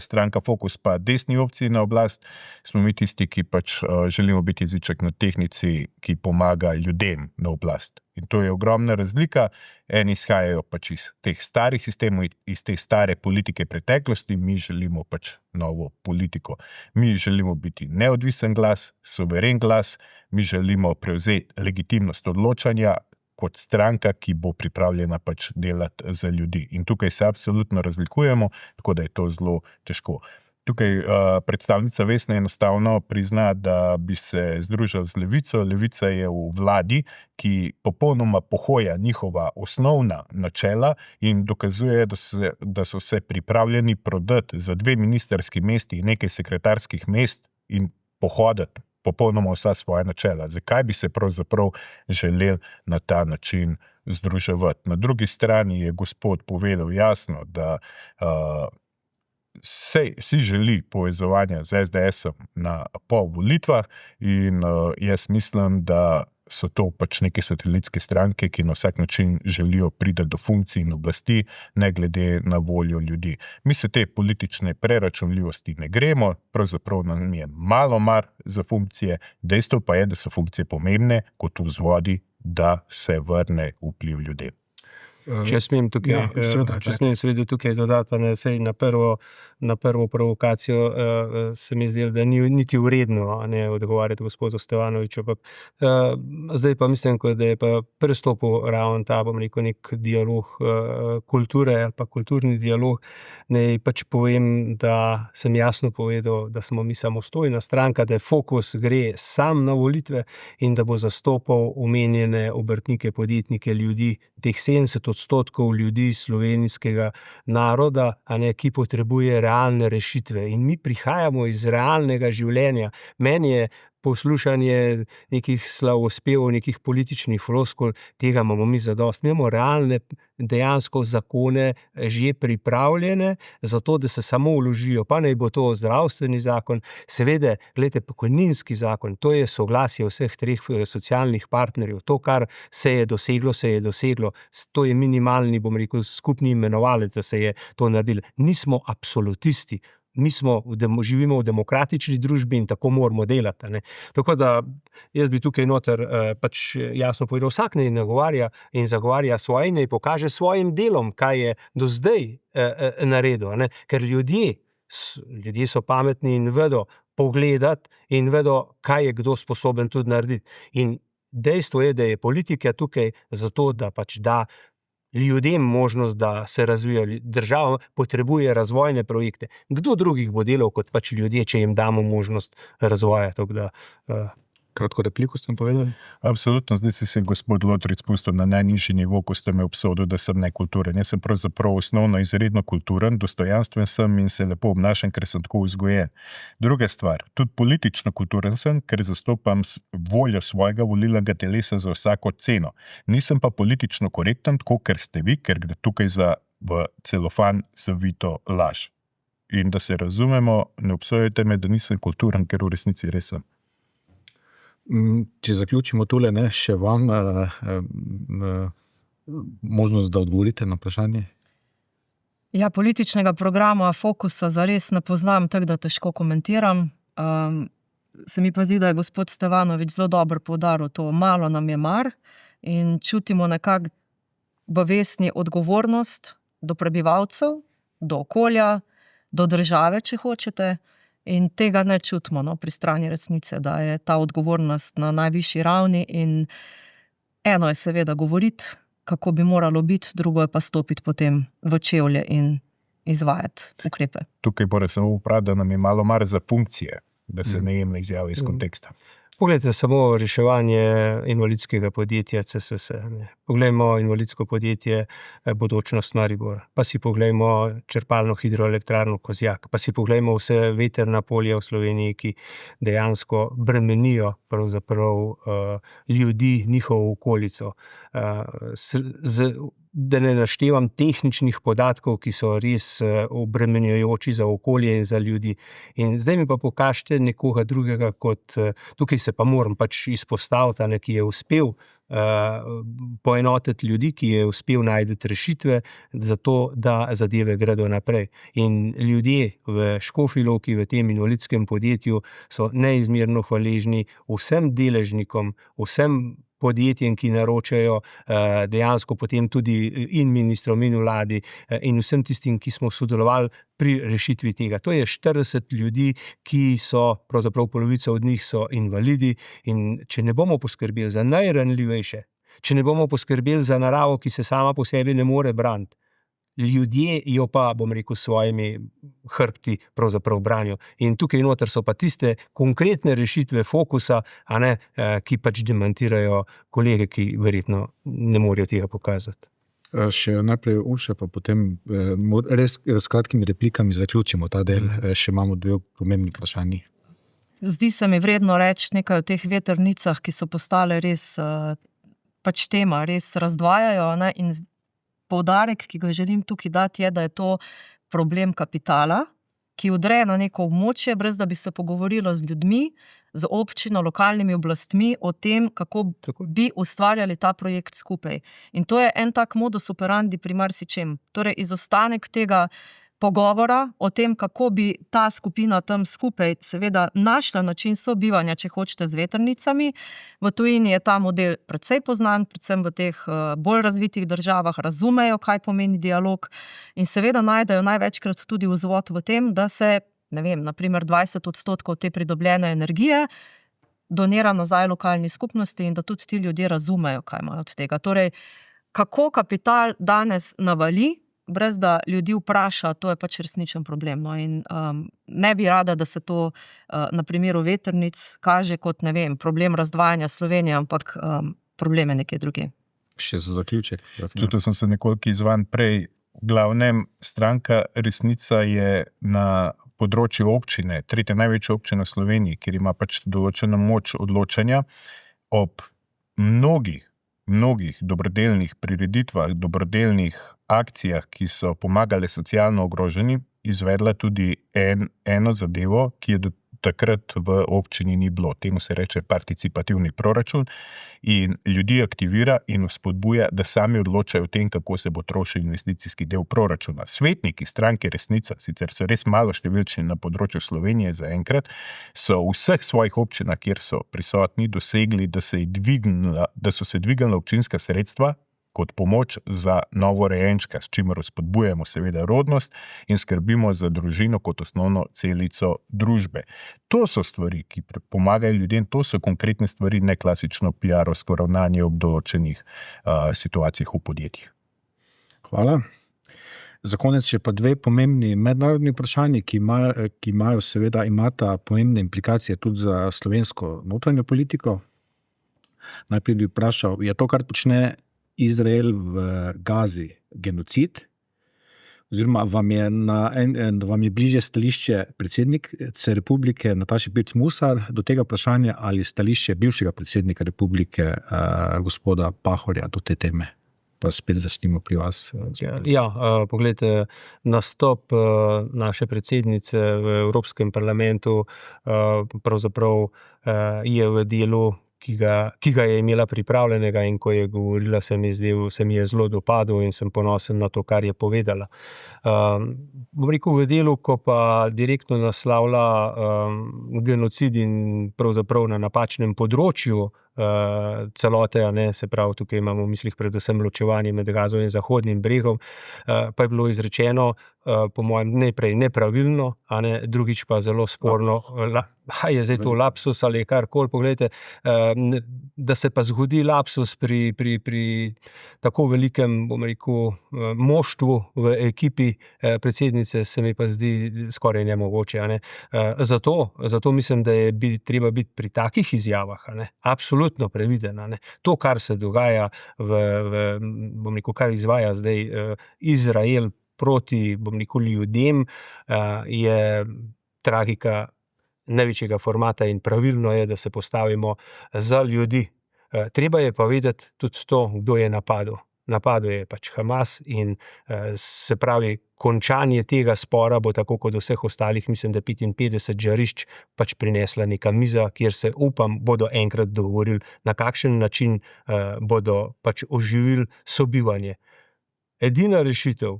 stranka Fokus pa desni opciji na oblast, smo mi tisti, ki pač želimo biti jeziček na tehnici, ki pomaga ljudem na oblast. In to je ogromna razlika. Eni izhajajo pač iz teh starih sistemov, iz te stare politike preteklosti, mi želimo pač novo politiko. Mi želimo biti neodvisen glas, suveren glas, mi želimo prevzeti legitimnost odločanja kot stranka, ki bo pripravljena pač delati za ljudi. In tukaj se absolutno razlikujemo, tako da je to zelo težko. Tukaj predstavnica Vesna enostavno prizna, da bi se združili z Levico. Levica je v vladi, ki popolnoma pohoja njihova osnovna načela in dokazuje, da so se pripravljeni prodati za 2 ministrski mesti in nekaj sekretarskih mest in pohoditi popolnoma vsa svoja načela. Zakaj bi se pravzaprav želeli na ta način združevati? Na drugi strani je gospod povedal jasno, da si želi povezovanja z SDS-om po volitvah in jaz mislim, da so to pač neke satelitske stranke, ki na vsak način želijo priti do funkcij in oblasti, ne glede na voljo ljudi. Mi se te politične preračunljivosti ne gremo, pravzaprav nam je malo mar za funkcije, dejstvo pa je, da so funkcije pomembne kot vzvodi, da se vrne vpliv ljudem. Če smem tukaj dodati, na prvo na prvo provokacijo se mi zdelo, da ni niti vredno odgovarjati gospodu Stevanoviču. Zdaj pa mislim, da je pa prestopil ravno ta, bom rekel, nek dialog kulture ali pa kulturni dialog. Naj pač povem, da sem jasno povedal, da smo mi samostojna stranka, da fokus gre sam na volitve in da bo zastopal omenjene obrtnike, podjetnike, ljudi, teh 70% ljudi slovenskega naroda, ki potrebuje realne rešitve. In mi prihajamo iz realnega življenja. Meni je poslušanje nekih slavospevov, nekih političnih floskul, tega imamo mi zadosti. Mi imamo realne, dejansko zakone že pripravljene, zato da se samo vložijo, pa naj bo to zdravstveni zakon, seveda, glejte, pokojninski zakon, to je soglasje vseh treh socialnih partnerjev, to, kar se je doseglo, to je minimalni, bom rekel, skupni imenovalec, da se je to naredilo. Nismo absolutisti. Mi živimo v demokratični družbi in tako moramo delati. Tako da jaz bi tukaj noter pač jasno povedal, vsak naj nagovarja in zagovarja svoje, naj pokaže svojim delom, kaj je do zdaj naredil. Ker ljudje so pametni in vedo pogledati in vedo, kaj je kdo sposoben tudi narediti. In dejstvo je, da je politika tukaj zato, da pač da ljudem možnost, da se razvijajo. Država potrebuje razvojne projekte. Kdo drugih bo delal kot pač ljudje, če jim damo možnost razvoja? Kratko repliko ste povedali? Absolutno, zdaj si se gospod Lotric spustil na najnižji nivo, ko ste me obsodili, da sem nekulturen. Jaz sem pravzaprav osnovno izredno kulturen, dostojanstven sem in se lepo obnašam, ker sem tako vzgojen. Druga stvar, tudi politično kulturen sem, ker zastopam voljo svojega volilnega telesa za vsako ceno. Nisem pa politično korekten, tako ker ste vi, ker gre tukaj za v celofan zavito laž. In da se razumemo, ne obsojajte me, da nisem kulturen, ker v resnici res sem. Če zaključimo tole, še vam možnost, da odgovorite na vprašanje. Ja, političnega programa, fokusa zares ne poznam, tako da težko komentiram. Se mi pa zdi, da je gospod Stevanovič zelo dobro poudaril to, malo nam je mar in čutimo nekako v vestni odgovornost do prebivalcev, do okolja, do države, če hočete. In tega ne čutimo pri strani resnice, da je ta odgovornost na najvišji ravni in eno je seveda govoriti, kako bi moralo biti, drugo je pa stopiti potem v čevlje in izvajati ukrepe. Tukaj moram samo vprašati, da nam je malo mar za funkcije, da se ne jemlje izjave iz konteksta. Poglejte samo reševanje invalidskega podjetja CSS. Poglejmo invalidsko podjetje Bodočnost Maribor, pa si poglejmo črpalno hidroelektrarno Kozjak, pa si poglejmo vse vetrna polja v Sloveniji, ki dejansko bremenijo pravzaprav ljudi, njihovo okolico. Da ne naštevam tehničnih podatkov, ki so res obremenjujoči za okolje in za ljudi. In zdaj mi pa pokažite nekoga drugega kot, tukaj se pa moram pač izpostaviti, ki je uspel poenotiti ljudi, ki je uspel najti rešitve za to, da zadeve gredo naprej. In ljudje v Škofji Loki, v tem invalidskem podjetju so neizmerno hvaležni vsem deležnikom, vsem podjetjem, ki naročajo dejansko potem tudi in ministrom in vladi in vsem tistim, ki smo sodelovali pri rešitvi tega. To je 40 ljudi, ki so, pravzaprav polovica od njih so invalidi in če ne bomo poskrbeli za najranljivejše, če ne bomo poskrbeli za naravo, ki se sama po sebi ne more braniti, ljudje jo pa, bom rekel, svojimi hrbti pravzaprav branijo. In tukaj noter so pa tiste konkretne rešitve fokusa, ki pač demantirajo kolege, ki verjetno ne morejo tega pokazati. Še najprej Urša, pa potem res s kratkimi replikami zaključimo ta del. Še imamo dve pomembni vprašanji. Zdi se mi vredno reči nekaj o teh vetrnicah, ki so postale res pač tema, res razdvajajo, in poudarek, ki ga želim tukaj dati, je, da je to problem kapitala, ki vdre na neko območje, brez da bi se pogovorilo z ljudmi, z občino, lokalnimi oblastmi o tem, kako bi ustvarjali ta projekt skupaj. In to je en tak modus operandi pri marsičem. Torej, izostanek tega pogovora o tem, kako bi ta skupina tam skupaj seveda našla način sobivanja, če hočete, z vetrnicami. V tujini je ta model precej poznan, predvsem v teh bolj razvitih državah razumejo, kaj pomeni dialog in seveda najdejo največkrat tudi vzvod v tem, da se, ne vem, naprimer 20% te pridobljene energije donira nazaj lokalni skupnosti in da tudi ti ljudje razumejo, kaj imajo od tega. Torej, kako kapital danes navali, brez da ljudi vpraša, to je pač resničen problem. No, in ne bi rada, da se to na primeru vetrnic kaže kot, ne vem, problem razdvajanja Slovenije, ampak probleme nekje druge. Še za zaključek. Čutil sem se nekoliko izvan prej. V glavnem, stranka Resnica je na področju občine, tretja največja občina v Sloveniji, kjer ima pač določeno moč odločanja, ob mnogih dobrodelnih prireditvah, dobrodelnih akcijah, ki so pomagale socialno ogroženi, izvedla tudi eno zadevo, ki je do takrat v občini ni bilo. Temu se reče participativni proračun in ljudi aktivira in spodbuja, da sami odločajo o tem, kako se bo trošil investicijski del proračuna. Svetniki stranke Resnica, sicer so res malo številčni na področju Slovenije zaenkrat, so v vseh svojih občinah, kjer so prisotni, dosegli, da so se dvignila občinska sredstva kot pomoč za novorojenčka, s čimer spodbujamo seveda rodnost in skrbimo za družino kot osnovno celico družbe. To so stvari, ki pomagajo ljudem, to so konkretne stvari, ne klasično PR-ovsko ravnanje ob določenih situacijah v podjetjih. Hvala. Za konec še pa dve pomembni mednarodni vprašanji, ki imajo seveda imata pomembne implikacije tudi za slovensko notranjo politiko. Najprej bi vprašal, je to, kar počne Izrael v Gazi, genocid? Oziroma vam je bliže stališče predsednice republike Nataše Pirc Musar do tega vprašanja ali stališče bivšega predsednika republike gospoda Pahorja do te teme? Pa spet začnimo pri vas. Poglejte, nastop naše predsednice v Evropskem parlamentu pravzaprav je v delu, ki ga je imela pripravljenega in ko je govorila, se mi je zelo dopadel in sem ponosen na to, kar je povedala. Bom rekel, v delu, ko pa direktno naslavlja genocid in pravzaprav na napačnem področju celote, se pravi, tukaj imamo v mislih predvsem ločevanje med Gazo in Zahodnim bregom, pa je bilo izrečeno, po mojem, najprej nepravilno, drugič pa zelo sporno, je zdaj to lapsus ali karkoli, poglejte, da se pa zgodi lapsus pri tako velikem, bom rekel, moštvu v ekipi predsednice, se mi pa zdi skoraj nemogoče. Zato mislim, da je treba biti pri takih izjavah absolutno previden. To, kar se dogaja bom rekel, kar izvaja zdaj Izrael proti, bom rekel, ljudem, je tragika največjega formata in pravilno je, da se postavimo za ljudi. Treba je pa vedeti tudi to, kdo je napadel. Napadel je pač Hamas in se pravi, končanje tega spora bo tako kot vseh ostalih, mislim, da 55 žarišč pač prinesla neka miza, kjer se, upam, bodo enkrat dogovorili, na kakšen način bodo pač oživili sobivanje. Edina rešitev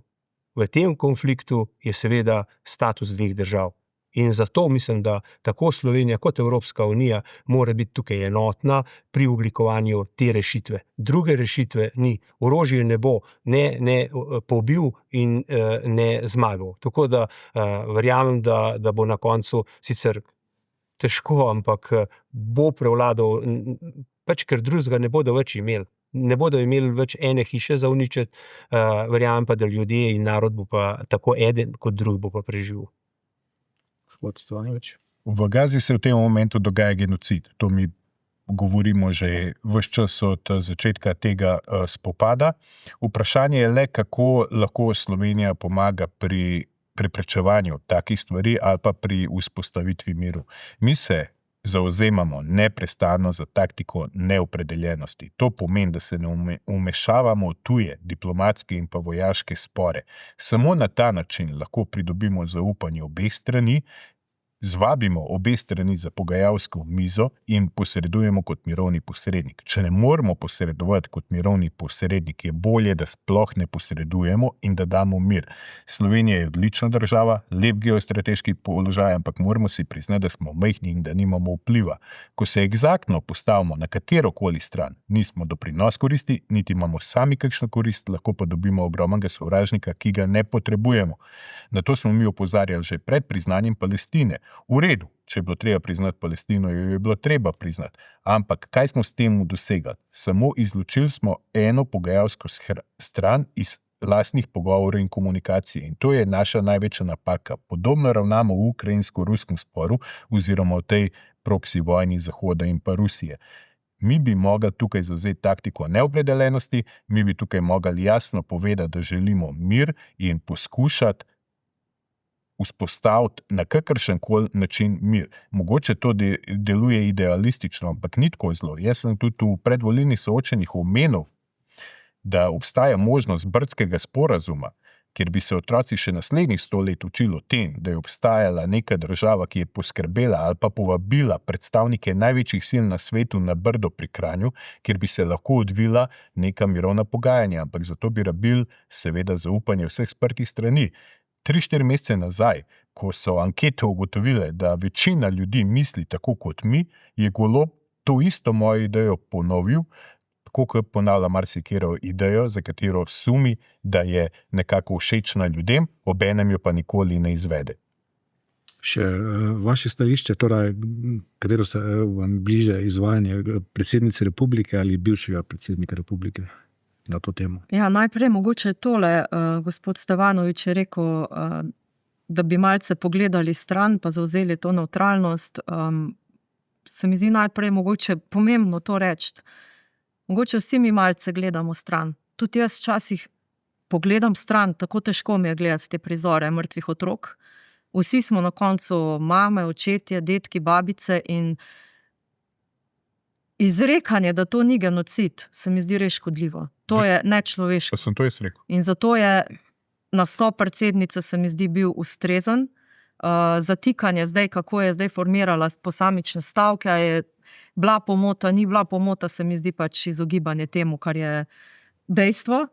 v tem konfliktu je seveda status dveh držav. In zato mislim, da tako Slovenija kot Evropska unija mora biti tukaj enotna pri oblikovanju te rešitve. Druge rešitve ni. Orožje ne bo ne pobil in ne zmagal. Tako da verjamem, da bo na koncu sicer težko, ampak bo prevladal, pač ker drugega ne bodo več imeli. Ne bodo imeli več ene hiše za uničiti, verjamem pa, da ljudje in narod bo pa tako eden kot drug bo pa preživel. V Gazi se v tem momentu dogaja genocid. To mi govorimo že ves čas od začetka tega spopada. Vprašanje je le, kako lahko Slovenija pomaga pri preprečevanju takih stvari ali pa pri vzpostavitvi miru. Mi se zavzemamo neprestano za taktiko neopredeljenosti. To pomeni, da se ne vmešavamo v tuje diplomatske in pa vojaške spore. Samo na ta način lahko pridobimo zaupanje obeh strani zvabimo obe strani za pogajalsko mizo in posredujemo kot mirovni posrednik. Če ne moremo posredovati kot mirovni posrednik, je bolje, da sploh ne posredujemo in da damo mir. Slovenija je odlična država, lep geostrateški položaj, ampak moramo si priznati, da smo majhni in da nimamo vpliva. Ko se egzaktno postavimo na katerokoli stran, nismo doprinos koristi, niti imamo sami kakšno korist, lahko pa dobimo ogromnega sovražnika, ki ga ne potrebujemo. Na to smo mi opozarjali že pred priznanjem Palestine. V redu, če je bilo treba priznati Palestino, jo je bilo treba priznati. Ampak kaj smo s tem dosegali? Samo izločili smo eno pogajalsko stran iz lastnih pogovorov in komunikacije. In to je naša največja napaka. Podobno ravnamo v ukrajinsko-ruskem sporu oziroma v tej proksi vojni Zahoda in pa Rusije. Mi bi mogli tukaj zavzeti taktiko neopredeljenosti, mi bi tukaj mogli jasno povedati, da želimo mir in poskušati vzpostaviti na kakršenkoli način mir. Mogoče to deluje idealistično, ampak ni tako zelo. Jaz sem tudi v predvolilnih soočenjih omenil, da obstaja možnost Brdskega sporazuma, kjer bi se otroci še naslednjih 100 let učili o tem, da je obstajala neka država, ki je poskrbela ali pa povabila predstavnike največjih sil na svetu na Brdo pri Kranju, kjer bi se lahko odvila neka mirovna pogajanja, ampak zato bi rabili seveda zaupanje vseh sprtih strani. 3-4 mesece nazaj, ko so ankete ugotovile, da večina ljudi misli tako kot mi, je Golob to isto mojo idejo ponovil, tako kot ponavlja marsikero idejo, za katero sumi, da je nekako všečna ljudem, obenem jo pa nikoli ne izvede. Še vaše stališče, torej, katero ste vam bliže izvajanje predsednice republike ali bivšega predsednika republike na to temo? Ja, najprej mogoče tole, gospod Stevanovič je rekel, da bi malce pogledali stran, pa zavzeli to nevtralnost. Se mi zdi najprej mogoče pomembno to reči. Mogoče vsi mi malce gledamo stran. Tudi jaz včasih pogledam stran, tako težko mi je gledati te prizore mrtvih otrok. Vsi smo na koncu mame, očetje, detki, babice in izrekanje, da to ni genocid, se mi zdi res škodljivo. To je nečloveško. Pa sem to jaz rekel. In zato je nastop predsednice se mi zdi bil ustrezen. Zatikanje zdaj, kako je zdaj formirala posamične stavke, je bila pomota, ni bila pomota, se mi zdi pač izogibanje temu, kar je dejstvo.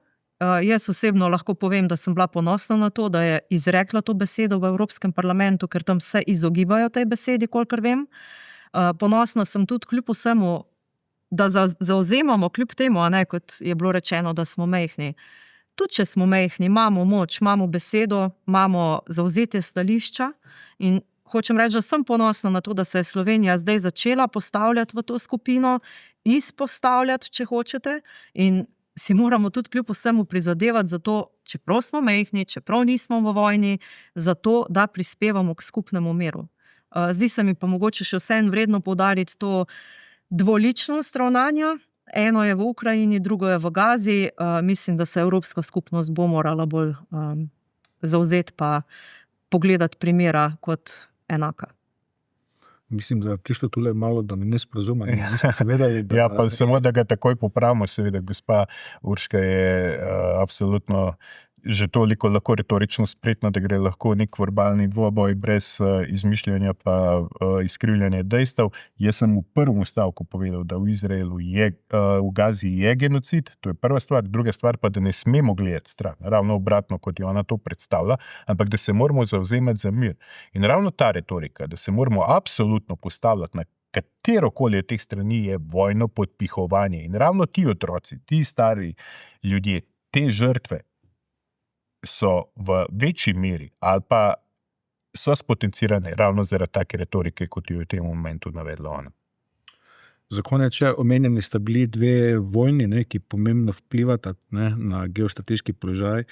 Jaz osebno lahko povem, da sem bila ponosna na to, da je izrekla to besedo v Evropskem parlamentu, ker tam se izogibajo tej besedi, kolikor vem. Ponosna sem tudi kljub vsemu, da zavzemamo kljub temu, a ne, kot je bilo rečeno, da smo majhni. Tudi če smo majhni, imamo moč, imamo besedo, imamo zavzetje stališča in hočem reči, da sem ponosna na to, da se je Slovenija zdaj začela postavljati v to skupino, izpostavljati, če hočete, in si moramo tudi kljub vsemu prizadevati za to, čeprav smo majhni, čeprav nismo v vojni, za to, da prispevamo k skupnemu miru. Zdi se mi pa mogoče še vseeno vredno poudariti to dvoličnost ravnanja. Eno je v Ukrajini, drugo je v Gazi. Mislim, da se Evropska skupnost bo morala bolj zavzeti pa pogledati primera kot enaka. Mislim, da je prišlo tule malo, da mi ne sporazuma. Ja, pa samo, da ga takoj popravimo, seveda, gospa Urška je absolutno že toliko lahko retorično spretna, da gre lahko nek verbalni dvoboj brez izmišljanja pa izkrivljanja dejstev. Jaz sem v prvem stavku povedal, da v Izraelu v Gazi je genocid, to je prva stvar, druga stvar pa, da ne smemo gledati stran, ravno obratno, kot je ona to predstavlja, ampak da se moramo zavzemati za mir. In ravno ta retorika, da se moramo absolutno postavljati na katerokoli od teh strani, je vojno podpihovanje. In ravno ti otroci, ti stari ljudje, te žrtve so v večji meri ali pa so spotencirane ravno zaradi take retorike, kot jo je v tem momentu navedla ona. Za konec, omenjeni sta bili dve vojni, ki pomembno vplivata na geostrateški položaj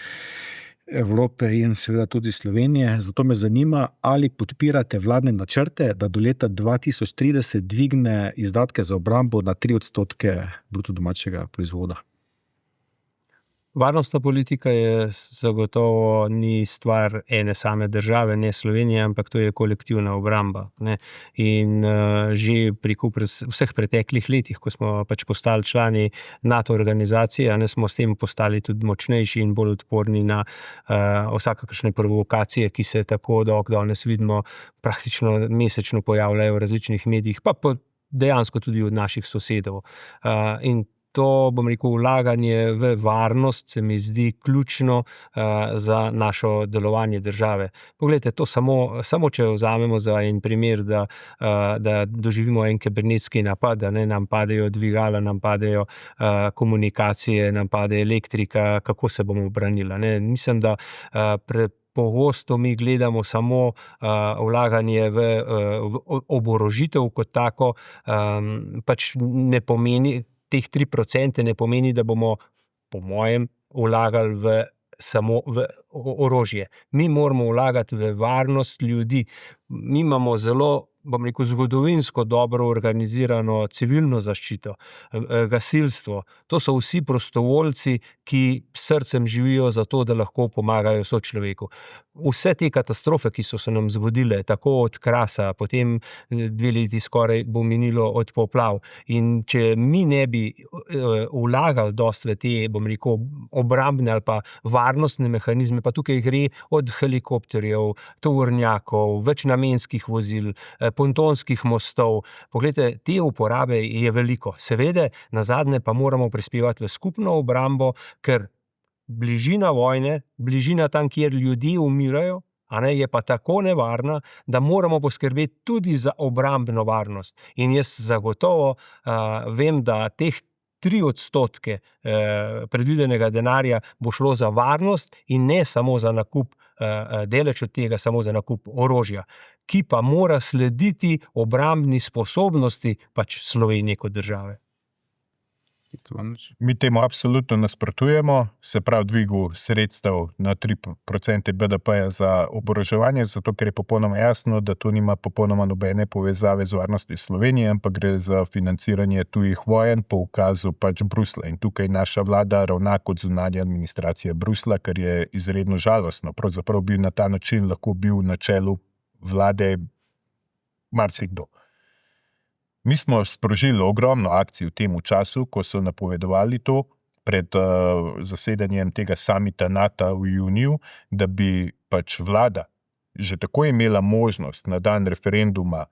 Evrope in seveda tudi Slovenije. Zato me zanima, ali podpirate vladne načrte, da do leta 2030 dvigne izdatke za obrambo na 3% bruto domačega proizvoda. Varnostna politika je zagotovo ni stvar ene same države, ne Slovenije, ampak to je kolektivna obramba. Ne. In že pri vseh preteklih letih, ko smo pač postali člani NATO organizacije, ne, smo s tem postali tudi močnejši in bolj odporni na vsakakršne provokacije, ki se tako danes vidimo, praktično mesečno pojavljajo v različnih medijih, pa dejansko tudi od naših sosedov. In to, bom rekel, vlaganje v varnost se mi zdi ključno za našo delovanje države. Poglejte, to samo če vzamemo za en primer, da doživimo en kibernetski napad, da ne nam padejo dvigala, nam padejo komunikacije, nam pade elektrika, kako se bomo branili. Ne? Mislim, da pogosto mi gledamo samo vlaganje v oborožitev kot tako, pač ne pomeni, teh 3% ne pomeni, da bomo, po mojem, vlagali samo v orožje. Mi moramo vlagati v varnost ljudi. Mi imamo zelo, bom rekel, zgodovinsko dobro organizirano civilno zaščito, gasilstvo. To so vsi prostovoljci, ki srcem živijo za to, da lahko pomagajo sočloveku. Vse te katastrofe, ki so se nam zgodile, tako od Krasa, potem 2 leti skoraj bo minilo od poplav. In če mi ne bi vlagali dosti v te, bom rekel, obrambne ali pa varnostne mehanizme, pa tukaj gre od helikopterjev, tovornjakov, večnamenskih vozil, pontonskih mostov. Poglejte, te uporabe je veliko. Seveda, nazadnje pa moramo prispevati v skupno obrambo, ker bližina vojne, bližina tam, kjer ljudje umirajo, je pa tako nevarna, da moramo poskrbeti tudi za obrambno varnost. In jaz zagotovo vem, da teh 3% predvidenega denarja bo šlo za varnost in ne samo za nakup, deleč od tega samo za nakup orožja, ki pa mora slediti obrambni sposobnosti pač Slovenije kot države. Mi temu absolutno nasprotujemo, se pravi dvigu sredstev na 3% BDP-ja za oboroževanje, zato ker je popolnoma jasno, da to nima popolnoma nobene povezave z varnostjo Slovenije, ampak gre za financiranje tujih vojen po ukazu pač Bruslja. In tukaj naša vlada ravna kot zunanja administracija Bruslja, kar je izredno žalostno. Pravzaprav bi na ta način lahko bil na čelu vlade marsikdo. Mi smo sprožili ogromno akcij v tem času, ko so napovedovali to pred zasedanjem tega samita NATO v juniju, da bi pač vlada že tako imela možnost na dan referenduma,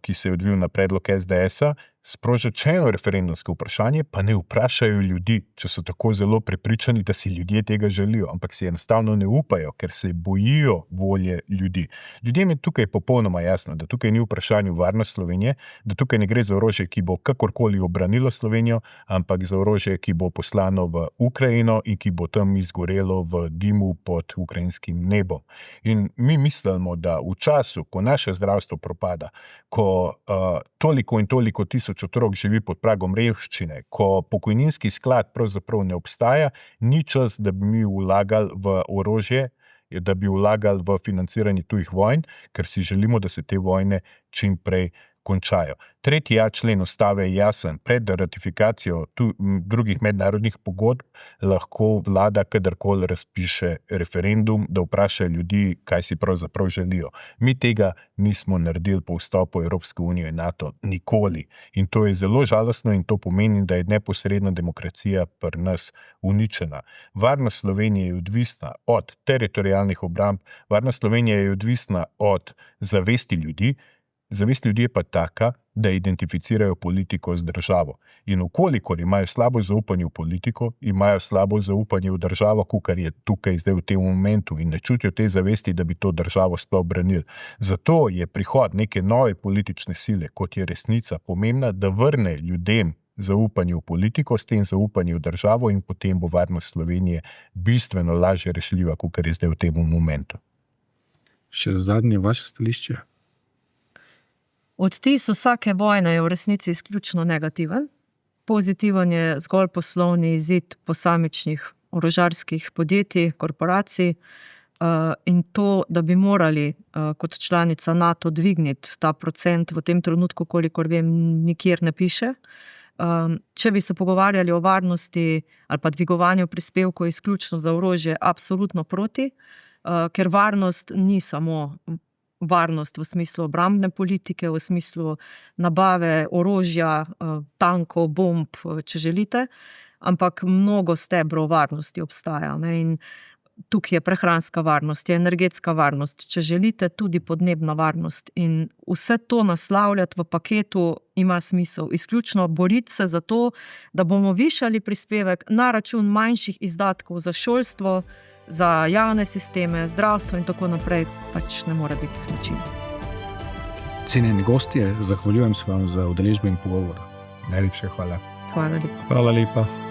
ki se je odvil na predlog SDS-a, sprožiti še eno referendumsko vprašanje, pa ne vprašajo ljudi, če so tako zelo prepričani, da si ljudje tega želijo, ampak si enostavno ne upajo, ker se bojijo volje ljudi. Ljudem je tukaj popolnoma jasno, da tukaj ni vprašanje varnost Slovenije, da tukaj ne gre za orožje, ki bo kakorkoli obranilo Slovenijo, ampak za orožje, ki bo poslano v Ukrajino in ki bo tam izgorelo v dimu pod ukrajinskim nebom. In mi mislimo, da v času, ko naše zdravstvo propada, ko toliko in toliko tisoč otrok živi pod pragom revščine, ko pokojninski sklad pravzaprav ne obstaja, ni čas, da bi mi vlagali v orožje, da bi vlagali v financiranje tujih vojn, ker si želimo, da se te vojne čim prej končajo. 3.a člen ustave je jasen. Pred ratifikacijo drugih mednarodnih pogodb lahko vlada kadarkoli razpiše referendum, da vpraša ljudi, kaj si pravzaprav želijo. Mi tega nismo naredili po vstopu Evropske unije in NATO nikoli. In to je zelo žalostno in to pomeni, da je neposredna demokracija pri nas uničena. Varnost Slovenije je odvisna od teritorialnih obramb, varnost Slovenije je odvisna od zavesti ljudi. Zavest ljudi je pa taka, da identificirajo politiko z državo. In ukolikor imajo slabo zaupanje v politiko, imajo slabo zaupanje v državo, kar je tukaj zdaj v tem momentu in ne čutijo te zavesti, da bi to državo sploh branili. Zato je prihod neke nove politične sile, kot je resnica, pomembna, da vrne ljudem zaupanje v politiko, s tem zaupanje v državo in potem bo varnost Slovenije bistveno lažje rešljiva, kot je zdaj v tem momentu. Še zadnje vaše stališče? Odtis vsake vojne je v resnici izključno negativen. Pozitiven je zgolj poslovni izid posamičnih orožarskih podjetij, korporacij in to, da bi morali kot članica NATO dvigniti ta procent v tem trenutku, kolikor vem, nikjer ne piše. Če bi se pogovarjali o varnosti ali pa dvigovanju prispevkov izključno za orožje, absolutno proti, ker varnost ni samo varnost v smislu obrambne politike, v smislu nabave orožja, tankov, bomb, če želite, ampak mnogo stebrov varnosti obstaja, ne, in tukaj je prehranska varnost, je energetska varnost, če želite, tudi podnebna varnost. In vse to naslavljati v paketu ima smisel. Izključno boriti se za to, da bomo višali prispevek na račun manjših izdatkov za šolstvo, za javne sisteme, zdravstvo in tako naprej, pač ne more biti način. Cenjeni gostje, zahvaljujem se vam za udeležbo in pogovor. Najlepša hvala. Hvala lepa. Hvala lepa.